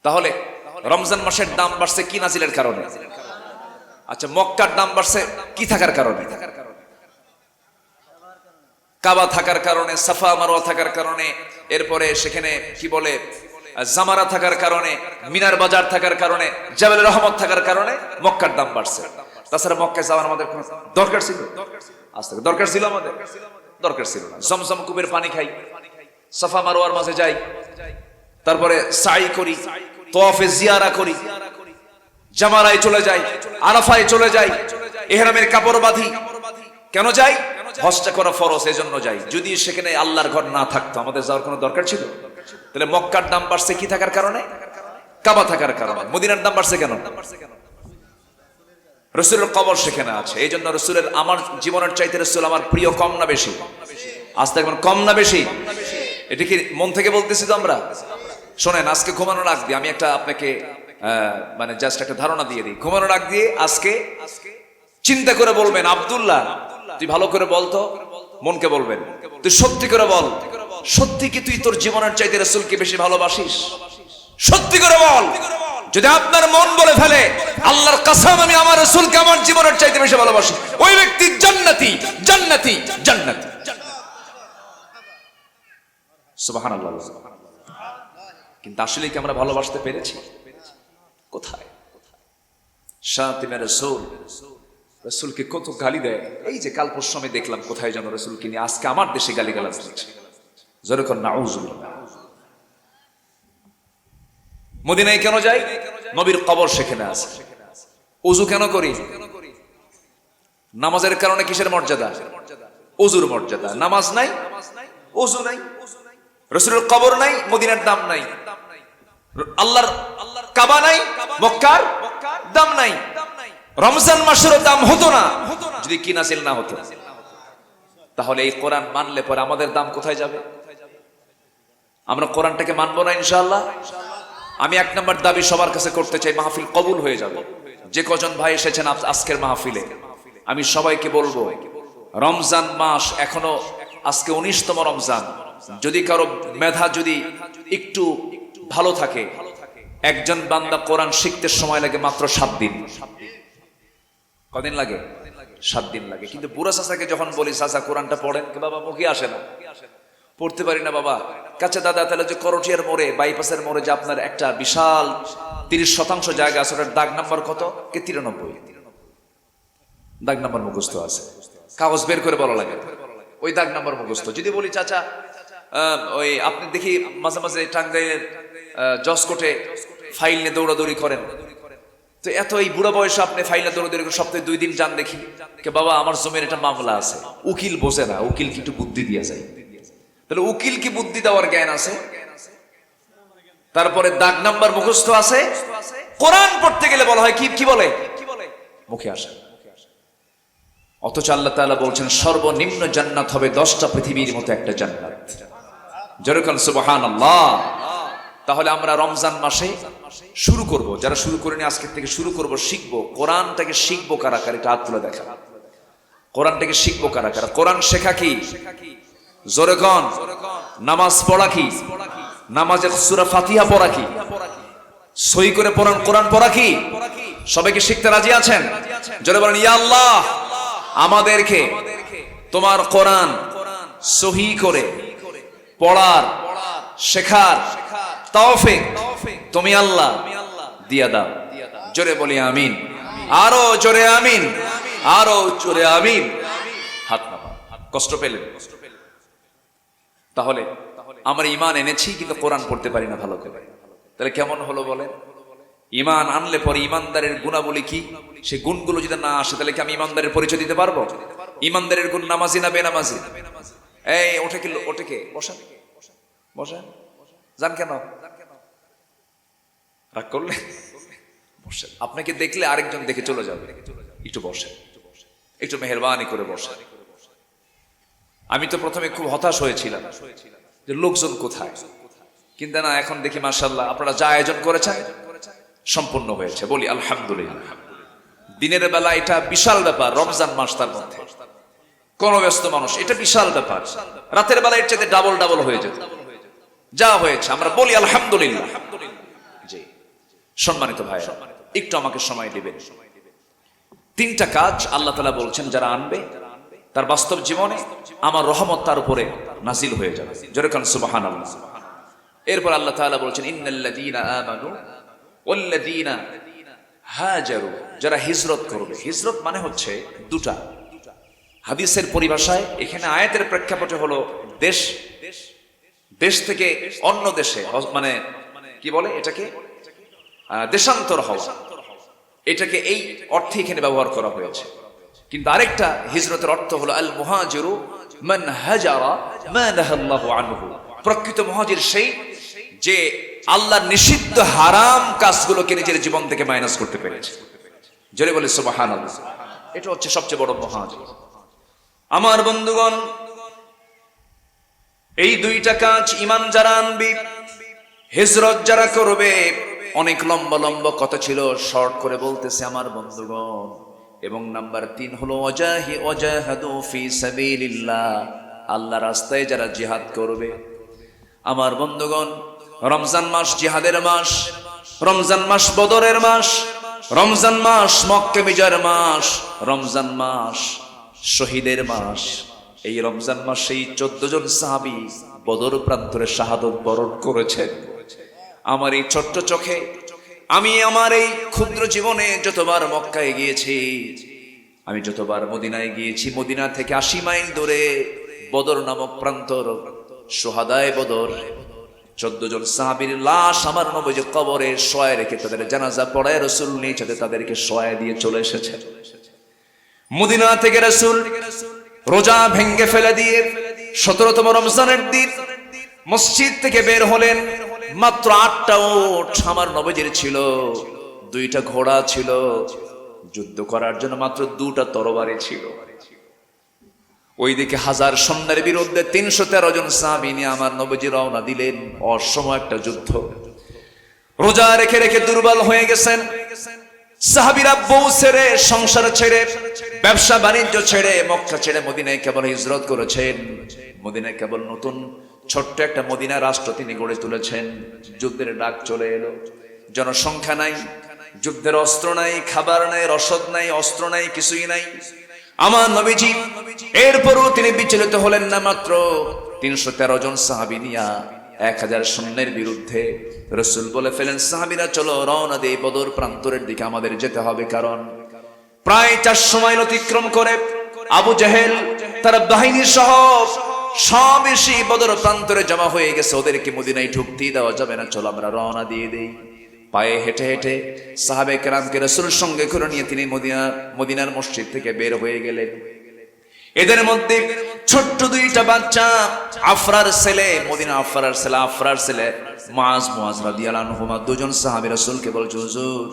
তাহলে রমজান মাসের দাম বাড়ছে কি নাজিলের কারণে? আচ্ছা, মক্কার দাম বাড়ছে কি থাকার কারণে? কাবা থাকার কারণে, সাফা মারওয়া থাকার কারণে, এরপরে সেখানে কি বলে জামারা থাকার কারণে, মিনার বাজার থাকার কারণে, জাবেল রহমত থাকার কারণে মক্কার দাম বাড়ছে। তাছাড়া মক্কায় যাওয়ার আমাদের কোনো দরকার ছিল? আজকে দরকার ছিল আমাদের? দরকার ছিল না। জমজম কূপের পানি খাই, সাফা মারওয়ার মাঝে যাই, তারপরে সাই করি, তওয়াফে জিয়ারা করি, জামারায় চলে যাই, আরাফায় চলে যাই, ইহরামের কাপড় বাঁধি। কেন যাই? হজটা করা ফরজ, এজন্য যাই। যদি সেখানে আল্লাহর ঘর না থাকতো আমাদের যাওয়ার কোনো দরকার ছিল? তাহলে মক্কার দাম বাড়ছে কি থাকার কারণে? কাবা থাকার কারণে। মদিনার দাম বাড়ছে কেন? রাসূলের কবর সেখানে আছে, এই জন্য রাসূলের, আমার জীবনের চাইতে রাসূল আমার প্রিয় কম না বেশি? আজ দেখবেন কম না বেশি? এটা কি মন থেকে বলতেছি তো আমরা? শোনেন, আজকে ঘুমানোর আগ দিয়ে আমি একটা আপনাকে মানে জাস্ট একটা ধারণা দিয়ে দিই। ঘুমানোর আগ দিয়ে আজকে চিন্তা করে বলবেন, আব্দুল্লাহ তুই ভালো করে বলতো, মনকে বলবেন, তুই সত্যি করে বল, সত্যি কি তুই তোর জীবনের চাইতে রাসূলকে বেশি ভালোবাসিস? সত্যি করে বল। যদি আপনার মন বলে ফেলে আল্লাহর কসম আমি আমার রাসূলকে আমার জীবনের চাইতে বেশি ভালোবাসি, ওই ব্যক্তি জান্নাতি, জান্নাতি, জান্নাতি। সুবহানাল্লাহ। কিন্তু আসলে কি আমরা ভালোবাসতে পেরেছি? কোথায়? শাতিমে রাসূল, রাসূলকে কত গালি দেয়। এই যে কাল পরশু আমি দেখলাম কোথায় যেন রাসূলকে নিয়ে আজকে আমার দেশে গালিগালাজ দিচ্ছে। যেরকম নাউযুবিল্লাহ। মদিনায় কেন যাই? নবীর কবর সেখানে আছে। ওযু কেন করি? নামাজের কারণে কিসের মর্যাদা? ওযুর মর্যাদা। নামাজ নাই, ওযু নাই, রাসূলের কবর নাই, মদিনার দাম নাই, আল্লাহর কাবা নাই, মক্কার দাম নাই। রমজান মাসেরও দাম হতো না যদি কি নাযিল না হতো। তাহলে এই কোরআন মানলে পরে আমাদের দাম কোথায় যাবে? আমরা কোরআনটাকে মানবো না ইনশাআল্লাহ? আমি এক নম্বর দাবি সবার কাছে করতে চাই, মাহফিল কবুল হয়ে যাবে। যে কজন ভাই এসেছেন আজকের মাহফিলে, আমি সবাইকে বলবো, রমজান মাস এখনো, আজকে 19তম রমজান। যদি কারো মেধা যদি একটু ভালো থাকে, একজন বান্দা কোরআন শিখতে সময় লাগে মাত্র 7 দিন। কদিন লাগে? 7 দিন লাগে। কিন্তু বুড়া চাচাকে যখন বলি চাচা কোরআনটা পড়েন, বাবা মুখে আসে না, পড়তে পারি না বাবা। কাছে দাদা তাহলে যে করটিয়ার মোড়ে, বাইপাসের মোড়ে যে আপনার একটা বিশাল 30% জায়গা আছে, ওটার দাগ নাম্বার কত? কে 93 দাগ নাম্বার মুখস্থ আছে, কাগজ বের করে বলা লাগে, ওই দাগ নাম্বার মুখস্থ। যদি বলি চাচা ওই আপনি দেখি মাঝে মাঝে টাঙ্গাইলের জসকোটে ফাইল নিয়ে দৌড়াদৌড়ি করেন, তো এত এই বুড়া বয়সে আপনি ফাইল নিয়ে দৌড়াদৌড়ি করে সপ্তাহে 2 দিন যান দেখি, কে বাবা আমার জমির একটা মামলা আছে। উকিল বোঝে না, উকিল কি একটু বুদ্ধি দিয়ে যায়? তাহলে উকিল কি বুদ্ধি দেওয়ার জ্ঞান আছে? তারপরে দাগ নাম্বার মুখস্থ আছে। কোরআন পড়তে গেলে বলা হয় কি কি বলে? মুখে আসে। অথচ আল্লাহ তাআলা বলছেন সর্বনিম্ন জান্নাত হবে 10টা পৃথিবীর মতো একটা জান্নাত। যেরকম সুবহানাল্লাহ। তাহলে আমরা রমজান মাসে শুরু করব, যারা শুরু করেনি আজকে থেকে শুরু করব, শিখবো কোরআনটাকে। শিখবো কারা কারা? এটা হাত তুলে দেখা। কোরআনটাকে শিখবো কারা কারা? কোরআন শেখা কি? জোরে কোন? নামাজ পড়া কি? নামাজের সূরা ফাতিহা পড়া কি? সই করে পড়ান কোরআন পড়া কি? সবাইকে শিখতে রাজি আছেন? জোরে বলেন ইয়া আল্লাহ, আমাদেরকে তোমার কোরআন সহি করে পড়ার, শেখার তৌফিক তুমি আল্লাহ দিয়া দাও। জোরে বলি আমিন। আরো জোরে আমিন, আরো জোরে আমিন। হাত নামান, কষ্ট পেলেন? তাহলে আমরা ঈমান এনেছি কিন্তু কোরআন পড়তে পারি না ভালো করে। তাহলে কেমন হলো বলেন? ঈমান আনলে পরে ঈমানদারের গুণাবলী কি, সেই গুণগুলো যদি না আসে তাহলে কি আমি ঈমানদারের পরিচয় দিতে পারবো? ঈমানদারের গুণ নামাজি না বেনামাজি? এই ওঠে কে? বসেন বসেন। যান কেন? রাগ করলে বসেন। আপনাকে দেখলে আরেকজন দেখে চলে যাবে, একটু বসেন, একটু মেহেরবানি করে বসেন। আমি তো প্রথমে খুব হতাশ হয়েছিলাম যে লোকজন কোথায়, কিন্তু না, এখন দেখি মাশাআল্লাহ আপনারা যা আয়োজন করেছেন সম্পূর্ণ হয়েছে, বলি আলহামদুলিল্লাহ। দিনের বেলা এটা বিশাল ব্যাপার, রমজান মাস তার মধ্যে কোন ব্যস্ত মানুষ, এটা বিশাল ব্যাপার। রাতের বেলা এর চাইতে ডাবল হয়ে যেত যা হয়েছে, আমরা বলি আলহামদুলিল্লাহ। জি সম্মানিত ভাই, একটু আমাকে সময় দিবেন। তিনটা কাজ আল্লাহ তাআলা বলছেন যারা আনবে তার বাস্তব জীবনে আমার রহমত তার উপরে নাজিল হয়ে যাবে। জোরে কান সুবহানাল্লাহ। এরপর আল্লাহ তাআলা বলছেন ইন্নাল্লাযীনা আমানু ওয়াল্লাযীনা হাজারু, যারা হিজরত করবে। হিজরত মানে হচ্ছে দুটা, হাদিসের পরিভাষায় এখানে আয়াতের প্রেক্ষাপটে হলো দেশ থেকে অন্য দেশে, মানে কি বলে এটাকে, দেশান্তর হওয়া, এটাকে এই অর্থে এখানে ব্যবহার করা হয়েছে। কিন্তু আরেকটা হিজরতের অর্থ হলো আল মুহাজিরু মান হাজারা মা নাহাল্লাহু আনহু। প্রকৃত মুহাজির সেই যে আল্লাহর নিষিদ্ধ হারাম কাজগুলোকে নিজের জীবন থেকে মাইনাস করতে পেরেছে। জোরে বলে সুবহানাল্লাহ। এটা হচ্ছে সবচেয়ে বড় মুহাজির। আমার বন্ধুগণ, এই দুইটা কাজ ঈমান যারা আনবে, হিজরত যারা করবে, অনেক লম্বা কথা ছিল, শর্ট করে বলতেছে আমার বন্ধুগণ। এবং নাম্বার 3 হলো ওয়াজাহাদু ফি সাবিলিল্লাহ, আল্লাহর রাস্তায় যারা জিহাদ করবে। আমার বন্ধুগণ, রমজান মাস জিহাদের মাস, রমজান মাস বদরের মাস, রমজান মাস মক্কা বিজয়ের মাস, রমজান মাস শহীদের মাস। এই রমজান মাসেই 14 জন সাহাবী বদর প্রান্তরে শাহাদত বরণ করেছেন। আমার এই ছোট্ট চোখে আমি আমার এই ক্ষুদ্র জীবনে যতবার মক্কায় গিয়েছি, আমি যতবার মদিনায় গিয়েছি, মদিনা থেকে 80 মাইল দূরে বদর নামক প্রান্তর, শুহাদায়ে বদর 14 জন সাহাবীর লাশ আমার নবীর কবরে শোয়া রেখে তাদের জানাজা পড়ায় রাসূল নিচে তাদেরকে শোয়া দিয়ে চলে এসেছে। মদিনা থেকে রাসূল রোজা ভেঙ্গে ফেলে দিয়ে 17তম রমজানের দিন মসজিদ থেকে বের হলেন। মাত্র 8টা উট আমার নবীজির ছিল, 2টা ঘোড়া ছিল, যুদ্ধ করার জন্য মাত্র 2টা তরবারি ছিল। ওইদিকে 1000 সৈন্যের বিরুদ্ধে 313 জন সাহাবী নিয়ে আমার নবীজি রওনা দিলেন। অসময় একটা যুদ্ধ। রোজা রেখে রেখে দুর্বল হয়ে গেছেন সাহাবীরা। বউ ছেড়ে, সংসার ছেড়ে, ব্যবসা বাণিজ্য ছেড়ে, মক্কা ছেড়ে মদিনায় কেবল হিজরত করেছেন। মদিনায় কেবল নতুন ছোট্ট একটা মদিনা রাষ্ট্র তিনি গড়ে তুলেছেন। যুদ্ধের ডাক চলে এলো, জনসংখ্যা নাই, যুদ্ধের অস্ত্র নাই, খাবার নাই, রসদ নাই, অস্ত্র নাই, কিছুই নাই। আমার নবীজি এরপরও তিনি বিচলিত হলেন না। মাত্র 313 জন সাহাবী নিয়া 1000 সৈন্যের বিরুদ্ধে রাসূল বলে ফেলেন, সাহাবীরা চলো রওনা দেই বদর প্রান্তরের দিকে, আমাদের যেতে হবে। কারণ প্রায় 400 মাইল অতিক্রম করে আবু জেহেল তার বাহিনী সহ সব এসে বদর প্রান্তরে জমা হয়ে গেছে। ওদেরকে মদিনায় ঢুকতেই দেওয়া যাবে না, চলো আমরা রওনা দিয়ে দেই। পায়ে হেঁটে হেঁটে সাহাবে কেরামকে রাসূলের সঙ্গে করে নিয়ে তিনি মদিনার মসজিদ থেকে বের হয়ে গেলেন। এদের মধ্যে ছোট্ট 2টা বাচ্চা, আফরার ছেলে, মদিনা আফরার ছেলে মুআজ রাদিয়াল্লাহু আনহুমা, 2 জন সাহাবী রাসূলকে বলছে, হুজুর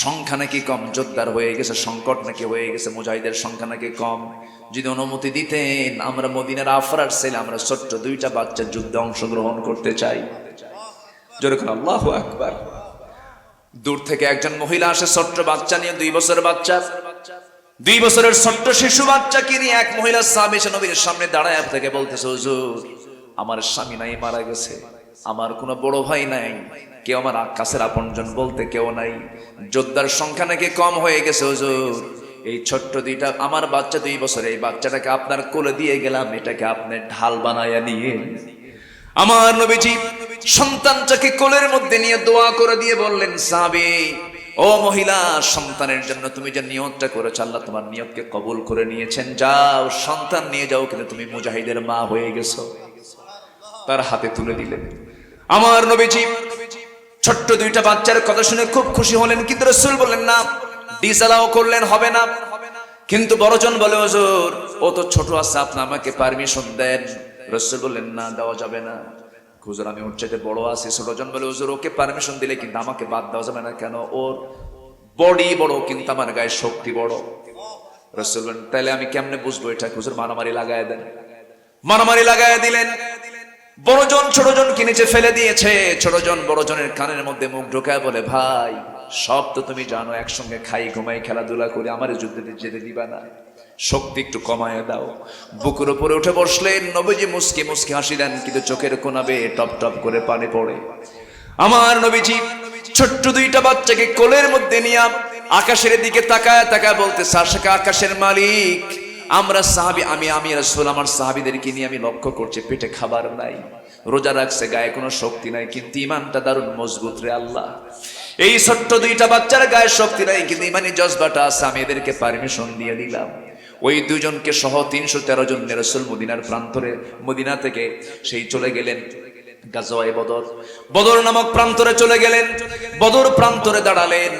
সংখ্যা নাকি কম, যোদ্ধার হয়ে গেছে, সংকট নাকি হয়ে গেছে, মুজাহিদের সংখ্যা নাকি কম, যদি অনুমতি দিতেন আমরা মদিনার আফরার ছেলে, আমরা ছোট্ট 2টা বাচ্চা যুদ্ধে অংশগ্রহণ করতে চাই। জোরে করে আল্লাহু আকবার। দূর থেকে একজন মহিলা আসে ছোট্ট বাচ্চা নিয়ে, 2 বছরের বাচ্চা, 2 বছরের ছোট্ট শিশু বাচ্চাকে নিয়ে এক মহিলা সাহাবী এসে নবীর সামনে দাঁড়ায় থেকে বলতেছে, হুজুর আমার স্বামী নাই, মারা গেছে, আমার কোনো বড় ভাই নাই, কেউ আমার কাছের আপনজন বলতে কেউ নাই, যোদ্ধার সংখ্যা নাকি কম হয়ে গেছে হুজুর, এই ছোট্ট 2টা আমার বাচ্চা 2 বছরের, এই বাচ্চাটাকে আপনার কোলে দিয়ে গেলাম, এটাকে আপনি ঢাল বানায়া নিয়ে। আমার নবীজি সন্তানটাকে কোলের মধ্যে নিয়ে দোয়া করে দিয়ে বললেন, সাহাবী ও মহিলা, সন্তানের জন্য তুমি যে নিয়তটা করেছো আল্লাহ তোমার নিয়তকে কবুল করে নিয়েছেন, যাও সন্তান নিয়ে যাও, কিন্তু তুমি মুজাহিদের মা হয়ে গেছো। তার হাতে তুলে দিলেন। আমার নবীজি ছোট্ট দুইটা বাচ্চার কথা শুনে খুব খুশি হলেন, কিন্তু রাসূল বললেন না, ডিসঅ্যালাউ করলেন, হবে না। কিন্তু বড়জন বলে, হুজুর ও তো ছোট আছে, আপনি আমাকে পারমিশন দেন। রাসূল বললেন না, দেওয়া যাবে না। হুজুর আমি ওর চাইতে বড় আছি। ছোটজন বলে, হুজুর ওকে পারমিশন দিলে কিন্তু আমাকে বাদ দেওয়া যাবে না। কেন? ওর বডি বড় কিন্তু আমার গায়ে শক্তি বড়। রাসূল বলেন, তাহলে আমি কেমনে বুঝবো এটা? হুজুর মারামারি লাগায় দেন। মারামারি লাগায় দিলেন। বড়জন ছোটজনকে নিচে ফেলে দিয়েছে। ছোটজন বড়জনের কানের মধ্যে মুখ ঢোকায় বলে, ভাই সব তো তুমি জানো, একসঙ্গে খাই ঘুমাই খেলাধুলা করে, আমার যুদ্ধে যেতে দিবা না, শক্তি একটু কমায় দাও। বুকের উপরে উঠে বসলেন। নবীজি মুস্কি মুস্কি হাসি দেন, কিন্তু চোখের কোনাবে টপ টপ করে পানি পড়ে। আমার নবীজি ছোট্ট দুইটা বাচ্চাকে কোলের মধ্যে নিয়ে আকাশের দিকে তাকায় তাকায় বলতেছে, আশাকা আকাশের মালিক, আমরা সাহাবী, আমি রাসূল আমার সাহাবীদেরকে নিয়ে আমি লক্ষ্য করছি পেটে খাবার নাই, রোজা রাখছে, গায়ে কোনো শক্তি নাই, কিন্তু ইমানটা দারুণ মজবুত রে আল্লাহ। এই ছোট্ট দুইটা বাচ্চার গায়ে শক্তি নাই, কিন্তু ইমানি জজবাটা আছে, আমি এদেরকে পারমিশন দিয়ে দিলাম। ওই দুজনকে সহ 313 জন রাসূল মদিনার প্রান্তরে, মদিনা থেকে সেই চলে গেলেন গাজওয়ায়ে বদর। বদর নামক প্রান্তরে চলে গেলেন। বদর প্রান্তরে দাঁড়ালেন।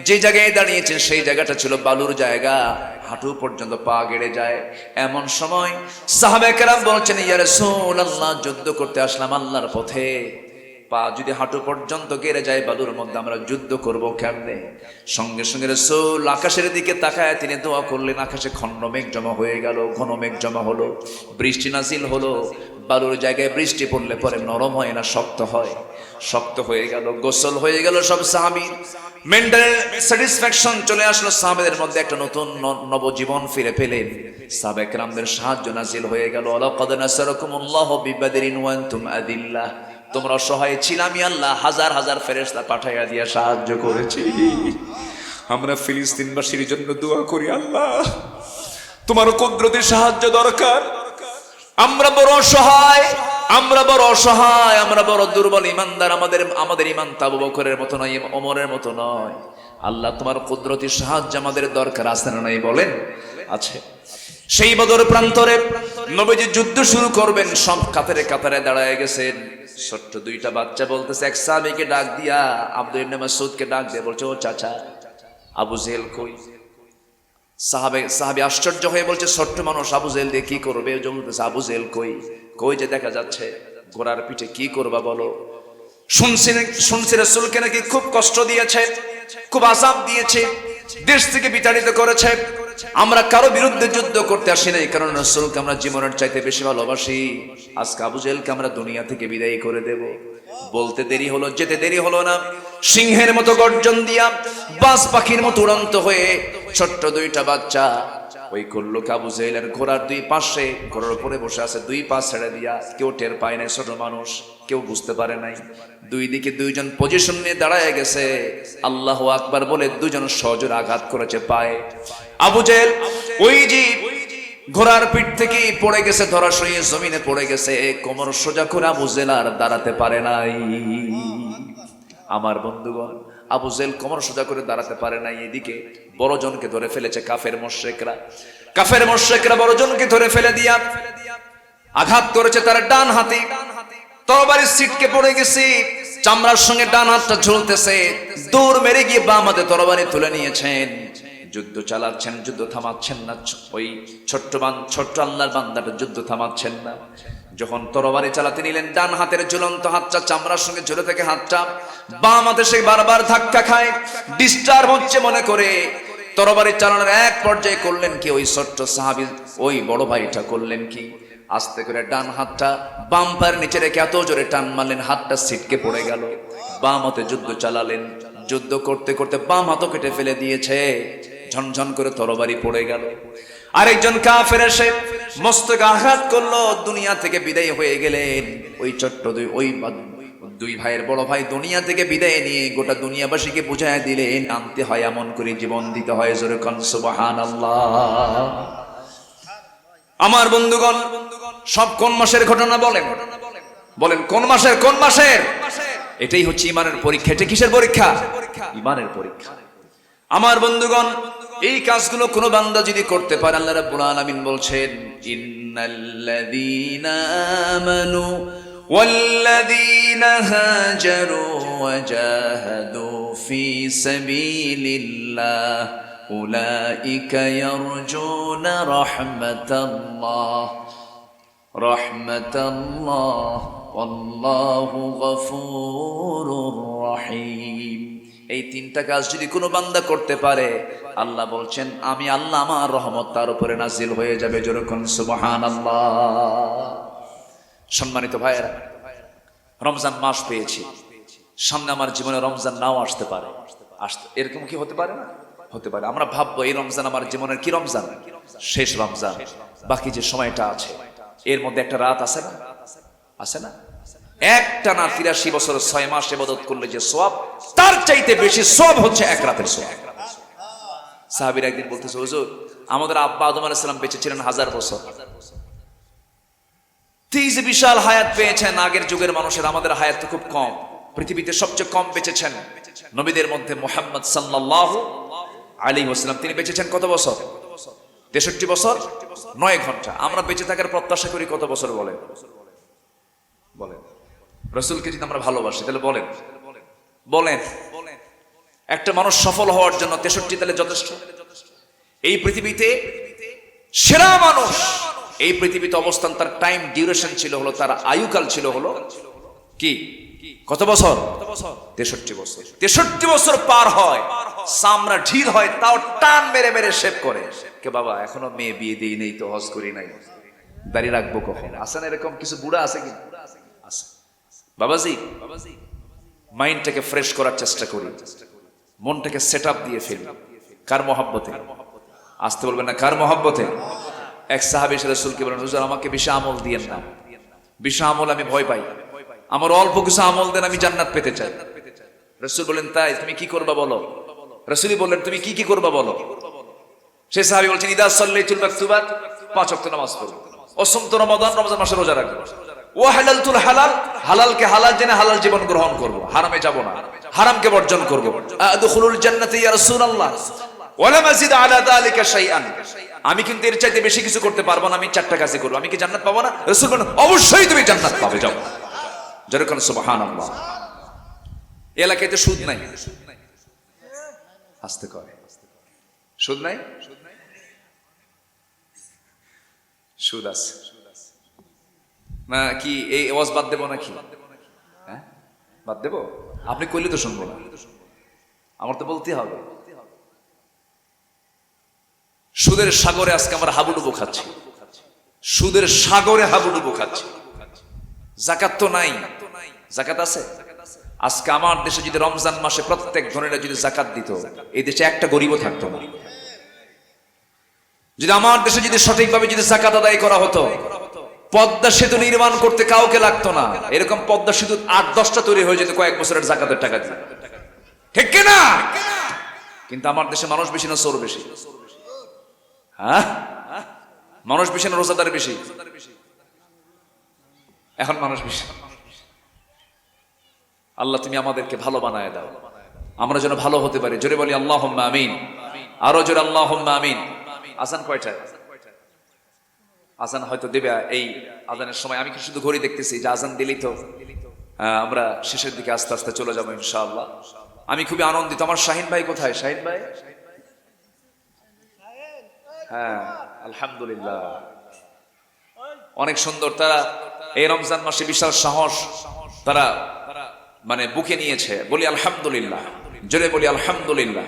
যে জায়গায় দাঁড়িয়েছেন সেই জায়গাটা ছিল বালুর জায়গা, হাঁটু পর্যন্ত পা গেড়ে যায়। এমন সময় সাহাবায়ে কেরাম বলছেন, ইয়া রাসূলুল্লাহ, যুদ্ধ করতে আসলাম আল্লাহর পথে, পা যদি হাঁটু পর্যন্ত গেড়ে যায় বালুর মধ্যে, আমরা যুদ্ধ করব কেমনে? সঙ্গে সঙ্গে রাসূল আকাশের দিকে তাকায় তিনি দোয়া করলেন। আকাশে খণ্ড মেঘ জমা হয়ে গেল, ঘন মেঘ জমা হলো, বৃষ্টি নাজিল হলো। বালুর জায়গায় বৃষ্টি পড়লে পরে নরম হয় না, শক্ত হয়। শক্ত হয়ে গেল, গোসল হয়ে গেল সব সাহাবীর। মেন্টাল স্যাটিসফ্যাকশন চলে আসলো সাহাবাদের মধ্যে, একটা নতুন নবজীবন ফিরে পেলেন। সাহাবায়ে কেরামদের সাহায্য নাজিল হয়ে গেল। লাকাদ নাসারাকুমুল্লাহু বিবাদরিন ওয়া আনতুম আদিল্লাহ, তোমরা অসহায় ছিল, আমি আল্লাহ হাজার হাজার ফেরেশতা পাঠাইয়া দিয়ে সাহায্য করেছি। আমরা ফিলিস্তিনবাসীর জন্য দোয়া করি, আল্লাহ তোমার কুদরতি সাহায্য দরকার। আমরা বড় অসহায়, আমরা বড় অসহায়, আমরা বড় দুর্বল ইমানদার। আমাদের ইমান আবু বকরের মতো নয়, ওমরের মতো নয়। আল্লাহ তোমার কুদরতি সাহায্য আমাদের দরকার আছে না নাই বলেন? আছে। সেই বদর প্রান্তরে নবীজি যুদ্ধ শুরু করবেন, সব কাতারে কাতারে দাঁড়ায় গেছেন। ছোট্ট দুইটা বাচ্চা বলতেছে, এক সাহাবীকে ডাক দিয়া, আব্দুল্লাহ ইবনে মাসউদকে ডাক দিয়ে বলছে, ও চাচা, আবু জেহেল কই? সাহাবী আশ্চর্য হয়ে বলছে, ছোট্ট মানুষ আবু জেহেল দিয়ে কি করবে? বলতেছে, আবু জেহেল কই? কই যে দেখা যাচ্ছে, ঘোড়ার পিঠে কি করবা বলো? শুনছি রাসূলকে নাকি খুব কষ্ট দিয়েছে, খুব আযাব দিয়েছে, দেশ থেকে বিতাড়িত করেছে। আমরা কারো বিরুদ্ধে যুদ্ধ করতে আসি নাই, কারণ রাসূলকে আমরা জীবনের চাইতে বেশি ভালোবাসি। আজকে আবু জেহেলকে আমরা দুনিয়া থেকে বিদায় করে দেব। বলতে দেরি হলো, যেতে দেরি হলো না। সিংহের মতো গর্জন দিয়া, বাজ পাখির মতো উড়ন্ত হয়ে ছোট্ট দুইটা বাচ্চা ওই করলো আবু জেহেলের ঘোড়ার দুই পাশে, ঘোড়ার উপরে বসে আছে, দুই পা ছেড়ে দিয়া। কেউ টের পায় নাই, ছোট মানুষ, কেউ বুঝতে পারে নাই। দুই দিকে দুইজন পজিশন নিয়ে দাঁড়ায় গেছে। আল্লাহু আকবার বলে দুজন সজোরে আঘাত করেছে পায়ে। আবু জেহেল ওই যে ঘোড়ার পিঠ থেকে পড়ে গেছে, ধরাশয়ী জমিনে পড়ে গেছে। কোমর সোজা করে আবু জেহেল আর দাঁড়াতে পারে নাই। আমার বন্ধুগণ, আবু জেহেল কোমর সোজা করে দাঁড়াতে পারে নাই। এদিকে বড়জনকে ধরে ফেলেছে কাফের মুশরিকরা। কাফের মুশরিকরা বড়জনকে ধরে ফেলে দিয়া আঘাত করেছে তার ডান হাতে। তরবারির ছিটকে পড়ে গেছে, চামড়ার সঙ্গে ডান হাতটা ঝুলতেছে। দৌড় মেরে গিয়ে বাম হাতে তরবারি তুলে নিয়েছেন। যুদ্ধ চালাচ্ছেন, যুদ্ধ থামাচ্ছেন না। ওই ছোট্ট আল্লাহর বান্দাটা যুদ্ধ থামাচ্ছেন না। যখন তরবারি চালাতে নিলেন, ডান হাতের ঝুলন্ত হাতটা চামড়ার সঙ্গে ঝুলে থেকে হাতটা বাম হাতে সে বারবার ধাক্কা খায়, ডিস্টার্ব হচ্ছে মনে করে তরবারি চালানোর এক পর্যায়ে করলেন কি, ওই ছোট্ট সাহাবী, ওই বড় ভাইটা করলেন কি, আস্তে করে ডান হাতটা বাম পায়ের নিচে রেখে এত জোরে টান মারলেন, হাতটা ছিটকে পড়ে গেল। বাম হাতে যুদ্ধ চালালেন। যুদ্ধ করতে করতে বাম হাতও কেটে ফেলে দিয়েছে। ঝনঝন করে তরবারি পড়ে গেল। আরেকজন কাফের এসে মস্তকে আঘাত করলো, দুনিয়া থেকে বিদায় হয়ে গেলেন। ওই ছোট্ট দুই ভাইয়ের বড় ভাই দুনিয়া থেকে বিদায় নিয়ে গোটা দুনিয়াবাসীকে বুঝায় দিলেন, আনতে হয় এমন করে জীবন দিতে হয়। জোরে কান সুবহানাল্লাহ। আমার বন্ধুগণ, সব কোন মাসের ঘটনা বলেন? বলেন কোন মাসের? কোন মাসের? এটাই হচ্ছে ইমানের পরীক্ষা। এটা কিসের পরীক্ষা? ইমানের পরীক্ষা। আমার বন্ধুগণ, এই কাজগুলো কোন বান্দা যদি করতে পারে, আল্লাহ রাব্বুল আলামিন বলছেন, ইন্নাল্লাযীনা আমানু والذين هاجروا وجاهدوا في سبيل الله أولئك يرجون رحمة الله والله غفور رحيم। এই তিনটা কাজ যদি কোনো বান্দা করতে পারে, আল্লাহ বলছেন আমি আল্লাহ আমার রহমত তার উপরে নাজিল হয়ে যাবে। যেরকম সুবহানাল্লাহ। সম্মানিত ভাইয়েরা, রমজান মাস পেয়েছি, সামনে আমার জীবনে রমজান নাও আসতে পারে। এরকম কি হতে পারে না? হতে পারে। আমরা ভাববো এই রমজান আমার জীবনের কি রমজান, শেষ রমজান, বাকি যে সময়টা আছে এর মধ্যে একটা রাত আছে না, আছে না? একটা না 83 বছর 6 মাস ইবাদত করলে যে সওয়াব, তার চাইতে বেশি সওয়াব হচ্ছে এক রাতের সওয়াব। সাহাবীরা একদিন বলতেছে, হুজুর আমাদের আব্বা আদম আলাইহিস সালাম বেঁচে ছিলেন 1000 বছর, এই যে বিশাল হায়াত পেয়েছেন আগের যুগের মানুষের, আমাদের হায়াত তো খুব কম, পৃথিবীতে সবচেয়ে কম বেঁচেছেন নবীদের মধ্যে মুহাম্মদ সাল্লাল্লাহু আলাইহি ওয়াসাল্লাম। তিনি বেঁচেছেন কত বছর? 63 বছর 9 ঘন্টা। আমরা বেঁচে থাকার প্রত্যাশা করি কত বছর বলেন? বলেন। রাসূলকে যদি আমরা ভালোবাসি তাহলে বলেন বলেন একটা মানুষ সফল হওয়ার জন্য 63 তাহলে যথেষ্ট? এই পৃথিবীতে সেরা মানুষ এই পৃথিবীতে অবস্থান, তার টাইম ডিউরেশন ছিল হলো, তার আয়ুকাল ছিল হলো কি কত বছর? 63 বছর। 63 বছর পার হয়, চামড়া ঢিল হয়, তাও টান মেরে মেরে শেভ করে। কে বাবা এখনো মেয়ে বিয়ে দিই নেই তো, হজ করি নাই, দাড়ি রাখবো কখন? আছে না এরকম কিছু বুড়া? আছে কি? আছে। বাবাজি, মাইন্ডটাকে ফ্রেশ করার চেষ্টা করি, মনটাকে সেট আপ দিয়ে ফেলি। কার মহব্বতে? আসতে বলবেন না, কার মহব্বতে? এক সাহাবী এসে রাসূলকে বলেন, হুজুর আমাকে বেশি আমল দিয়েন না, বেশি আমল আমি ভয় পাই, আমার অল্প কিছু আমল দেন, আমি জান্নাত পেতে চাই। রাসূল বলেন, তাই তুমি কি করবা বলো? রাসূলই বললেন, তুমি কি কি করবা বলো? সে সাহাবী বলছেন, ইদা সাল্লাইতুল মাকতুবাত, 5 ওয়াক্ত নামাজ পড়ব, ওয়াসুমতু রমাদান, রমজান মাসে রোজা রাখব, ওয়া হালালতুল হালাল, হালালকে হালাল জেনে হালাল জীবন গ্রহণ করব, হারামে যাব না, হারামকে বর্জন করব। আদখুলুল জান্নাতা ইয়া রাসূলুল্লাহ ওয়ালা মাজিদ আলা যালিকা শাইআন, আমি কিন্তু এর চাইতে বেশি কিছু করতে পারবো না, আমি 4টা কাজই করব, আমি কি জান্নাত পাবো না? রাসূল বলেন, অবশ্যই তুমি জান্নাত পাবে, যাও। যেরকম সুবহানাল্লাহ। এলাকাতে সুদ নাই, আস্তে করে, সুদ নাই, সুদ আছে না কি? এই ওয়াজ বাদ দেবো নাকি? হ্যাঁ বাদ দেবো? আপনি কইলে তো শুনবো না, আমার তো বলতে হবে। সুদের সাগরে আজকে আমরা হাবুডুবু খাচ্ছি, সুদের সাগরে হাবুডুবু খাচ্ছি। যাকাত তো নাই, যাকাত আছে? আজকে আমার দেশে যদি রমজান মাসে প্রত্যেক ধনীরা যদি যাকাত দিত, এই দেশে একটা গরিবও থাকতো না। যদি আমার দেশে যদি সঠিকভাবে যদি যাকাত আদায় করা হতো, পদ্মা সেতু নির্মাণ করতে কাউকে লাগতো না। এরকম পদ্মা সেতু 8-10টা তৈরি হয়ে যেত কয়েক বছরের যাকাতের টাকা দিয়ে, ঠিক কিনা? কিন্তু আমার দেশে মানুষ বেশি না চোর বেশি? হ্যাঁ, মানুষ বেশি না রোজাদার বেশি? এখন মানুষ বেশি। আল্লাহ তুমি আমাদেরকে ভালো বানায় দাও, আমরা যেন ভালো হতে পারি। জোরে বলি আল্লাহুম্মা আমিন, আরো জোরে আল্লাহুম্মা আমিন। আজান কয়টায়? আজান হয়তো দেবে এই আজানের সময়। আমি কি শুধু ঘড়ি দেখতেছি যে আজান দিলেই তো আমরা শেষের দিকে আস্তে আস্তে চলে যাবো ইনশাআল্লাহ। আমি খুবই আনন্দিত। আমার শাহিন ভাই কোথায়? শাহিন ভাই? হ্যাঁ আলহামদুলিল্লাহ, অনেক সুন্দর। তারা এই রমজান মাসে বিশাল সাহস তারা মানে বুকে নিয়েছে। বলি আলহামদুলিল্লাহ, জোরে বলি আলহামদুলিল্লাহ।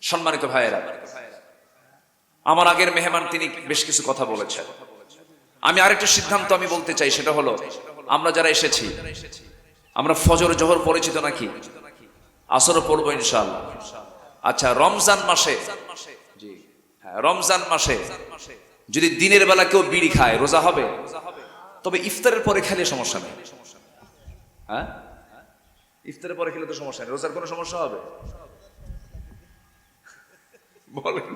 সম্মানিত ভাইয়েরা, আমার আগের মেহমান তিনি বেশ কিছু কথা বলেছেন। আমি আরেকটা সিদ্ধান্ত আমি বলতে চাই, সেটা হলো আমরা যারা এসেছি আমরা ফজর জোহর পড়েছি তো নাকি? আসরও পড়বো ইনশাআল্লাহ। আচ্ছা, রমজান মাসে, জি হ্যাঁ, রমজান মাসে যদি দিনের বেলা কেউ বিড়ি খায় রোজা হবে? তবে ইফতারের পরে খেলে সমস্যা নেই। হ্যাঁ, ইফতারের পরে খেলে তো সমস্যা নেই, রোজার কোনো সমস্যা হবে? বলেন।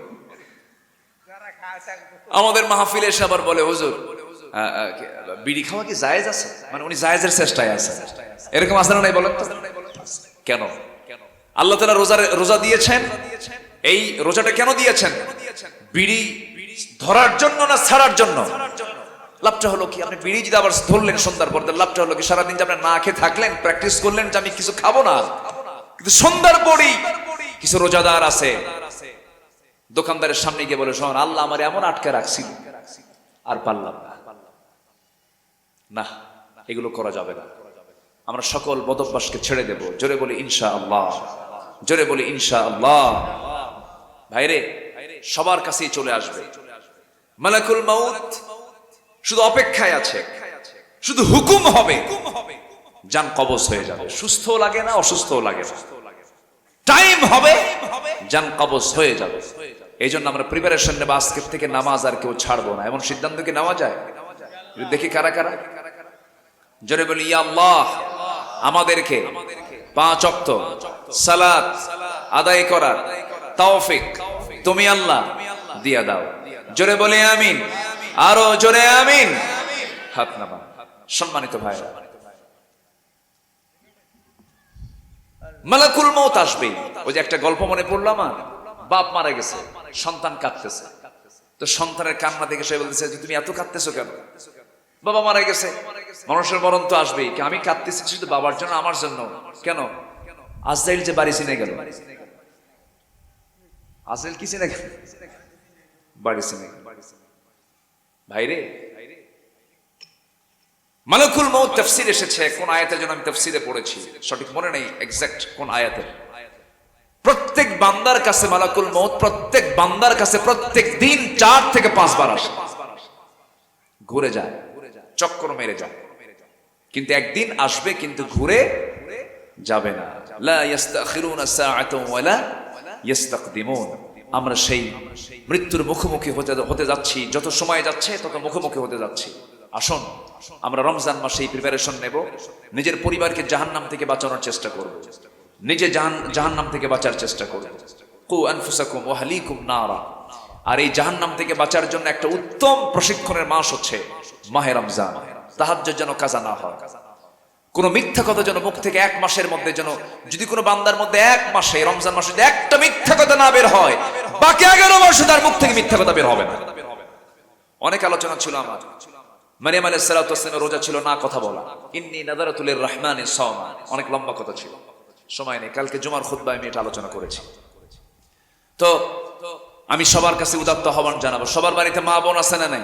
আমাদের মাহফিলে এসে আবার বলে, হুজুর বিড়ি খাওয়া কি জায়েজ আছে? মানে উনি জায়েজের চেষ্টায় আছে, এরকম আছে না নাই বলেন তো? কেন? আল্লাহ তাআলা রোজা দিয়েছেন, এই রোজাটা কেন দিয়েছেন? বিড়ি ধরার জন্য না ছাড়ার জন্য? লাভটা হলো কি, আপনি বিড়ি যদি আবার ধরলেন সন্ধ্যার পর, লাভটা হলো কি সারাদিন যে আপনি না খেয়ে থাকলেন, প্র্যাকটিস করলেন যে আমি কিছু খাবো না, কিন্তু সন্ধ্যার পরই কিছু রোজাদার আছে দোকানদারের সামনে গিয়ে বলে, শোন আল্লাহ আমার এমন আটকে রাখছিল আর পারলাম না, এগুলো করা যাবে না। আমরা সকল বদভ্যাসকে ছেড়ে দেব। জোরে বলি ইনশাআল্লাহ, জোরে বলি ইনশাআল্লাহ। ভাইরে, সবার কাছেই চলে আসবে মালাকুল মাউত, শুধু অপেক্ষায় আছে, শুধু হুকুম হবে, জান কবজ হয়ে যাবে। সুস্থ লাগে না, অসুস্থ লাগে না, টাইম হবে, জান কবজ হয়ে যাবে। এই জন্য আমরা প্রিপারেশন নেব, আজকের থেকে নামাজ আর কেউ ছাড়বো না, এমন সিদ্ধান্ত কি নেওয়া যায়? দেখি কারা কারা। জোরে বলি ইয়া আল্লাহ, আমাদেরকে 5 ওয়াক্ত সালাত আদায় করার তৌফিক তুমি আল্লাহ দিয়া দাও। জোরে বলি আমিন, আরো জোরে আমিন। হাত নামা। সম্মানিত ভাইরা, মালাকুল মউত আসবে। ওই যে একটা গল্প মনে পড়লো আমার, বাপ মারা গেছে, সন্তান কাঁদতেছে, তো সন্তানের কান্না দেখে সে বলতেছে যে তুমি এত কাঁদতেছো কেন? বাবা মারা গেছে, মানুষের মরণ তো আসবেই, আমি কাঁদতেছি শুধু বাবার জন্য, আমার জন্য কেন? আজরাইল যে বাড়ি চিনে গেল, আজরাইল কি চিনে গেল? বাড়ি চিনে গেল। ভাইরে, মালাকুল মউত তাফসীর এসেছে কোন আয়াতের জন্য আমি তাফসীরে পড়েছি, সঠিক মনে নেই এক্সাক্ট কোন আয়াতে। প্রত্যেক বান্দার কাছে মালাকুল মউত, প্রত্যেক বান্দার কাছে প্রত্যেক দিন 4 থেকে 5 বার আসে, ঘুরে যায়, চক্কর মেরে যায়, কিন্তু একদিন আসবে, কিন্তু ঘুরে যাবে না। লা ইস্তাখিরুনা সাআতান ওয়ালা ইস্তাকদিমুন। আমরা সেই মৃত্যুর মুখোমুখি হতে যাচ্ছি, যত সময় যাচ্ছে তত মুখোমুখি হতে যাচ্ছি। আসুন আমরা রমজান মাসে এই প্রিপারেশন নেব, নিজের পরিবারকে জাহান্নাম থেকে বাঁচানোর চেষ্টা করব, নিজে জাহান্নাম থেকে বাঁচার চেষ্টা করব। কু আনফুসাকুম ওয়া আহলিকুম নারা। আর এই জাহান্নাম থেকে বাঁচার জন্য একটা উত্তম প্রশিক্ষণের মাস হচ্ছে মাহে রমজান। তাহাজ্জুদ যেন কাজা না হয়, কোন মিথ্যা কথা যেন মুখ থেকে 1 মাসের মধ্যে, যেন যদি কোনো বান্দার মধ্যে 1 মাসে রমজান মাসে যদি একটা মিথ্যা কথা না বের হয়, বাকি 11 মাসে তার মুখ থেকে মিথ্যা কথা বের হবে না। অনেক আলোচনা ছিল আমার, মারিয়াম আলাইহিস সালাতু ওয়াস সালামের রোজা ছিল না কথা বলা, ইন্নী নাযারাতু লির-রাহমানি সাওমা, অনেক লম্বা কথা ছিল, সময় নেই। কালকে জুমার খুতবায় আমি এটা আলোচনা করেছি। তো আমি সবার কাছে উদাত্ত আহ্বান জানাবো, সবার বাড়িতে মা বোন আছে না নাই?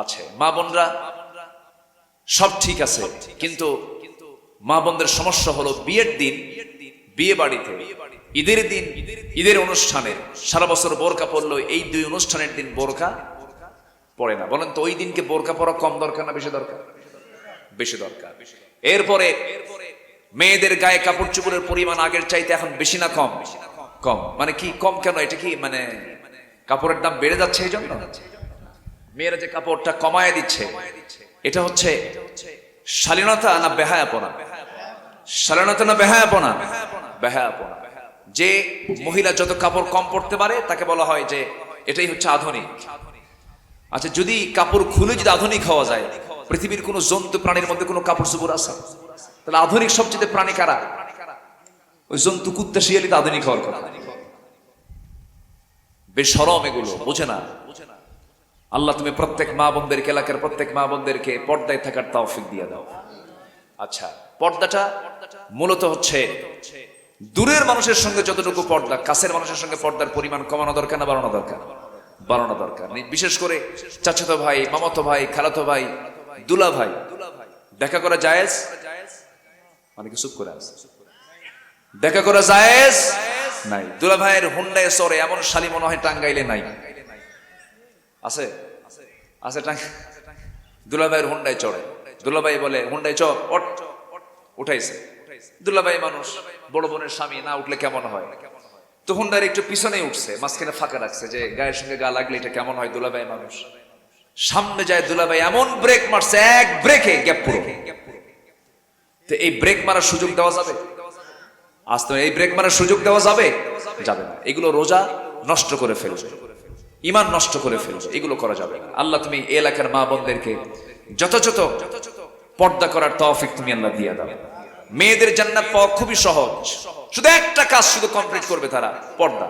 আছে। মা বোনরা সব ঠিক আছে, কিন্তু মা বোনদের সমস্যা হলো বিয়ের দিন, বিয়ে বাড়িতে, ঈদের দিন, ঈদের অনুষ্ঠানে সারা বছর বোরকা পরলো, এই 2 অনুষ্ঠানের দিন বোরকা পড়ে না। বলেন তো ওই দিনকে বোরকা পরা কম দরকার না বেশি দরকার? বেশি দরকার। এরপরে মেয়েদের গায়ে কাপড় চোপড়ের পরিমাণ আগের চাইতে এখন বেশি না কম? কম। মানে কি কম কেন? এটা কি মানে কাপড়ের দাম বেড়ে যাচ্ছে এই জন্য? মেয়েরা যে কাপড়টা কমায় দিচ্ছে, এটা হচ্ছে শালীনতা না বেহায়াপনা? শালীনতা না বেহায়াপনা? বেহায়াপনা। যে মহিলা যত কাপড় কম পরতে পারে তাকে বলা হয় যে এটাই হচ্ছে আধুনিক। আচ্ছা, যদি কাপড় খুলে যদি আধুনিক হওয়া যায়, পৃথিবীর কোন জন্তু প্রাণীর মধ্যে কোনো কাপড় চোপড় আছে? তাহলে আধুনিক সবচেয়ে প্রাণী কারা? ওই জন্তু, কুত্তা, শিয়ালি তো আধুনিক হওয়ার কথা। বেশরম এগুলো, বোঝে না। আল্লাহ তুমি প্রত্যেক মা বোনদেরকে, এলাকার প্রত্যেক মা বোনদেরকে পর্দায় থাকার তৌফিক দিয়ে দাও। আচ্ছা, পর্দাটা মূলত হচ্ছে দূরের মানুষের সঙ্গে যতটুকু পর্দা, কাছের মানুষের সঙ্গে পর্দার পরিমাণ কমানো দরকার না বাড়ানো দরকার? বাড়ানো দরকার। বিশেষ করে চাচাতো ভাই, মামাতো ভাই, খালাতো ভাই, দুলা ভাই দেখা করা জায়েজ? অনেকে চুপ করে আছে। দেখা করা জায়েজ নাই। দুলা ভাইয়ের হুন্ডায় চড়ে এমন শালী মনে হয় টাঙ্গাইলে নাই। আছে? আছে টাঙ্গাইলে? দুলা ভাইয়ের হুন্ডায় চড়ে, দুলা ভাই বলে হুন্ডায় চড়, উঠাইছে। দুলা ভাই মানুষ, বড় বোনের স্বামী, না উঠলে কেমন হয়? তো হুন্ডার একটু পিছনে উঠছে, মাঝখানে ফাঁকা রাখছে যে গায়ের সঙ্গে গা লাগলে এটা কেমন হয়। দুলা ভাই মানুষ সামনে যায়, দুলা ভাই এমন ব্রেক মারছে, এক ব্রেকে গ্যাপ পুরো। তো এই ব্রেক মারার সুযোগ দেওয়া যাবে? আজ তো এই ব্রেক মারার সুযোগ দেওয়া যাবে? যাবে না। এগুলো রোজা নষ্ট করে ফেলবে, ঈমান নষ্ট করে ফেলবে, এগুলো করা যাবে না। আল্লাহ তুমি এই এলাকার মা বোনদেরকে যথাযথ পর্দা করার তৌফিক তুমি আল্লাহ দিয়ে দাও। মেয়েদের জান্নাত পাওয়া খুবই সহজ, শুধু একটা কাজ শুধু কমপ্লিট করবে তারা, পর্দা।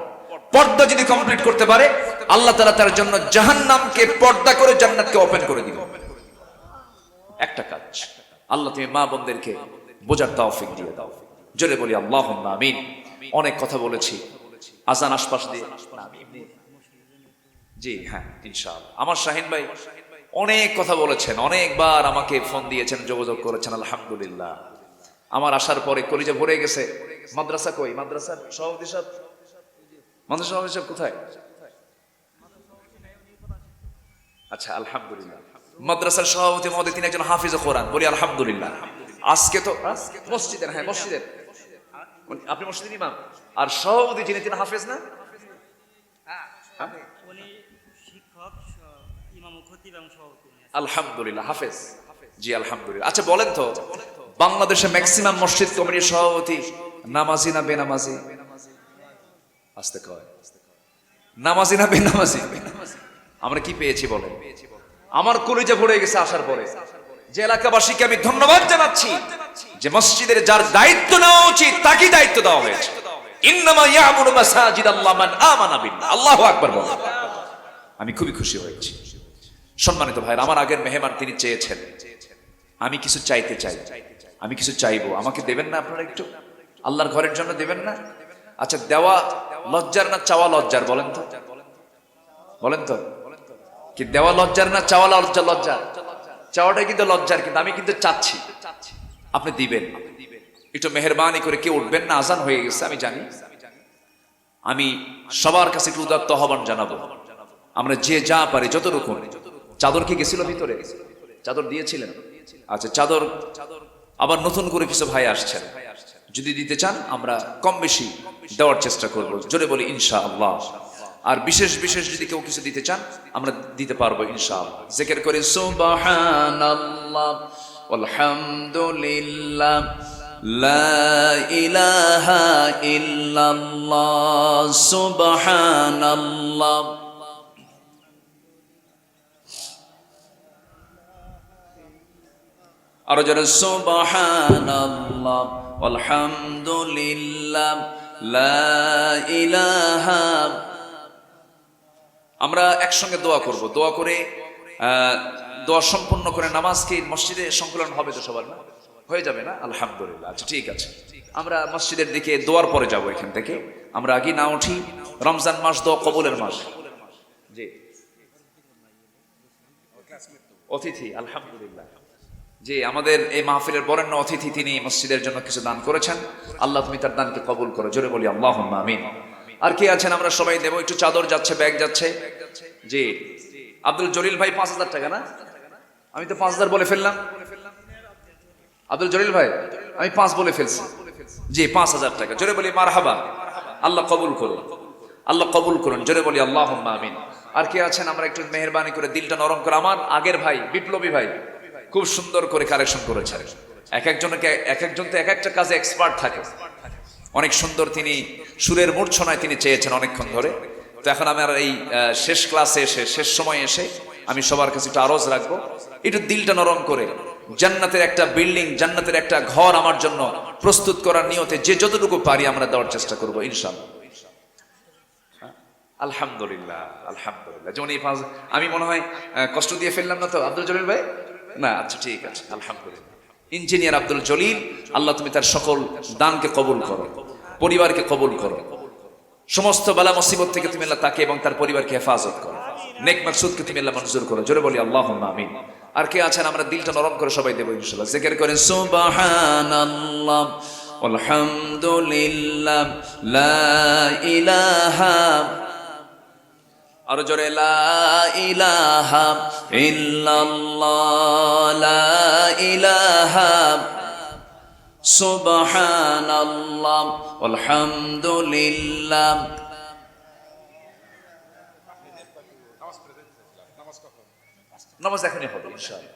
পর্দা যদি কমপ্লিট করতে পারে, আল্লাহ তাআলা তার জন্য জাহান্নামকে পর্দা করে জান্নাতকে ওপেন করে দিবেন। একটা কাজ। আল্লাহ তুমি মা বোনদেরকে বোঝার তৌফিক দিয়ে দাও। জোরে বলি আল্লাহুম্মা আমিন। অনেক কথা বলেছি, আজান আশপাশ দিয়ে। জি হ্যাঁ ইনশাআল্লাহ। আমার শাহিন ভাই অনেক কথা বলেছেন, অনেকবার আমাকে ফোন দিয়েছেন, যোগাযোগ করেছেন, আলহামদুলিল্লাহ। আমার আসার পরে কলিজা ভরে গেছে। মাদ্রাসা কই? মাদ্রাসার সভাপতি সাহেব, মাদ্রাসা সভাপতি সাহেব কোথায়? আচ্ছা আলহামদুলিল্লাহ। মাদ্রাসার সভাপতি মহোদয় তিনি একজন হাফিজ কোরআন, বলি আলহামদুলিল্লাহ। আজকে তো মসজিদের, হ্যাঁ মসজিদের, আপনি মসজিদের ইমাম, আর সভাপতি যিনি তিনি হাফেজ না? আলহামদুলিল্লাহ হাফেজ। জি আলহামদুলিল্লাহ। আচ্ছা বলেন তো, বাংলাদেশে ম্যাক্সিমাম মসজিদ কমিটির সভাপতি নামাজি না বেনামাজি? আসতে কয় নামাজি না বেনামাজি? আমরা কি পেয়েছি বলেন? আমার কলিজা ভরে গেছে আসার পরে যে এলাকাবাসীকে আমি ধন্যবাদ জানাচ্ছি যে মসজিদের যার দায়িত্ব নেওয়া উচিত তাকে দায়িত্ব দেওয়া হয়েছে। ইন্নামা ইয়ামুরু মাসাজিদাল্লাহ মান আমানা বিল্লাহ। আল্লাহু আকবার বলেন। আমি খুবই খুশি হয়েছি। সম্মানিত ভাইরা, আমার আগের মেহমান তিনি চেয়েছেন আমি কিছু চাইতে চাই, আমি কিছু চাইবো, আমাকে দেবেন না আপনারা একটু? আল্লাহর ঘরের জন্য দেবেন না? আচ্ছা দেওয়া লজ্জার না চাওয়া লজ্জার? বলেন তো, বলেন তো, কি দেওয়া লজ্জার না চাওয়া লজ্জার? চাওয়াটাই কিন্তু লজ্জার, কিন্তু আমি কিন্তু চাচ্ছি আপনি দিবেন। একটু মেহেরবানি করে কেউ উঠবেন না? আজান হয়ে গেছে আমি জানি। আমি সবার কাছে একটু উদাত্ত আহ্বান জানাবো, আমরা যে যা পারি যতটুকু। চাদর কি গেছিল ভিতরে? চাদর দিয়েছিলেন? আচ্ছা চাদর আবার নতুন করে কিছু ভাই আসছেন, যদি দিতে চান আমরা কম বেশি দেওয়ার চেষ্টা করব। জোরে বলি ইনশাআল্লাহ। আর বিশেষ বিশেষ যদি কেউ কিছু দিতে চান আমরা দিতে পারবো ইনশাআল্লাহ। জিকির করে সুবহানাল্লাহ আলহামদুলিল্লাহ লা ইলাহা ইল্লাল্লাহ সুবহানাল্লাহ। আর যারা সুবহানাল্লাহ আলহামদুলিল্লাহ লা ইলাহা। আমরা একসঙ্গে দোয়া করব, দোয়া করে দোয়া সম্পন্ন করে নামাজ কি মসজিদে সংকলন হবে তো সবার? না হয়ে যাবে না? আলহামদুলিল্লাহ। আচ্ছা ঠিক আছে, আমরা মসজিদের দিকে দোয়ার পরে যাব। এখান থেকে আমরা আগে না উঠি। রমজান মাস দোয়া কবুলের মাস। জি অতিথি আলহামদুলিল্লাহ। যে আমাদের এই মাহফিলের বরেণ্য অতিথি তিনি মসজিদের জন্য কিছু দান করেছেন, আল্লাহ তুমি তার দানকে কবুল করো। জোরে বলি আল্লাহুম্মা আমিন। আর কে আছেন আমরা সবাই দেব। একটু চাদর যাচ্ছে, ব্যাগ যাচ্ছে। জি আব্দুল জলিল ভাই 5,000 টাকা না? আমি তো 5,000 বলে ফেললাম। আব্দুল জলিল ভাই আমি 5 বলে ফেলছি। জি 5,000 টাকা। জোরে বলি মারহাবা। আল্লাহ কবুল করুন, আল্লাহ কবুল করুন। জোরে বলি আল্লাহুম্মা আমিন। আর কে আছেন আমরা একটু মেহেরবানি করে দিলটা নরম করে। আমার আগের ভাই বিপ্লবী ভাই খুব সুন্দর করে কালেকশন করেছেন। এক একজন তো এক একটা কাজে এক্সপার্ট থাকে। অনেক সুন্দর তিনি সুরের মূর্ছনায় তিনি চেয়েছেন অনেকক্ষণ ধরে। তো এখন আমার এই শেষ ক্লাসে এসে, শেষ সময় এসে আমি সবার কাছে একটু আরজ রাখবো, একটু দিলটা নরম করে জান্নাতের একটা বিল্ডিং, জান্নাতের একটা ঘর আমার জন্য প্রস্তুত করার নিয়তে যে যতটুকু পারি আমরা দেওয়ার চেষ্টা করবো ইনশাআল্লাহ। আলহামদুলিল্লাহ আলহামদুলিল্লাহ। যেমন এই আমি মনে হয় কষ্ট দিয়ে ফেললাম না তো আব্দুল জলিল ভাই? না আচ্ছা ঠিক আছে আলহামদুলিল্লাহ। ইঞ্জিনিয়ার আব্দুল জলিল, আল্লাহ তুমি তার সকল দানকে কবুল করো, পরিবারকে কবুল করো, সমস্ত বালা মুসিবত থেকে তুমি আল্লাহ তাকে এবং তার পরিবারকে হেফাজত করো, নেক মাকসুদকে তুমি আল্লাহ মঞ্জুর করো। জোরে বলি আল্লাহুম্মা আমিন। আর কে আছেন আমরা দিলটা নরম করে সবাই দেব ইনশাআল্লাহ। জিকির করেন সুবহানাল্লাহ আলহামদুলিল্লাহ লা ইলাহা। আর জোরে লা ইলাহা ইল্লাল্লাহ লা ইলাহা সুবহানাল্লাহ আলহামদুলিল্লাহ। নামাজ এখনই হবে ইনশাআল্লাহ।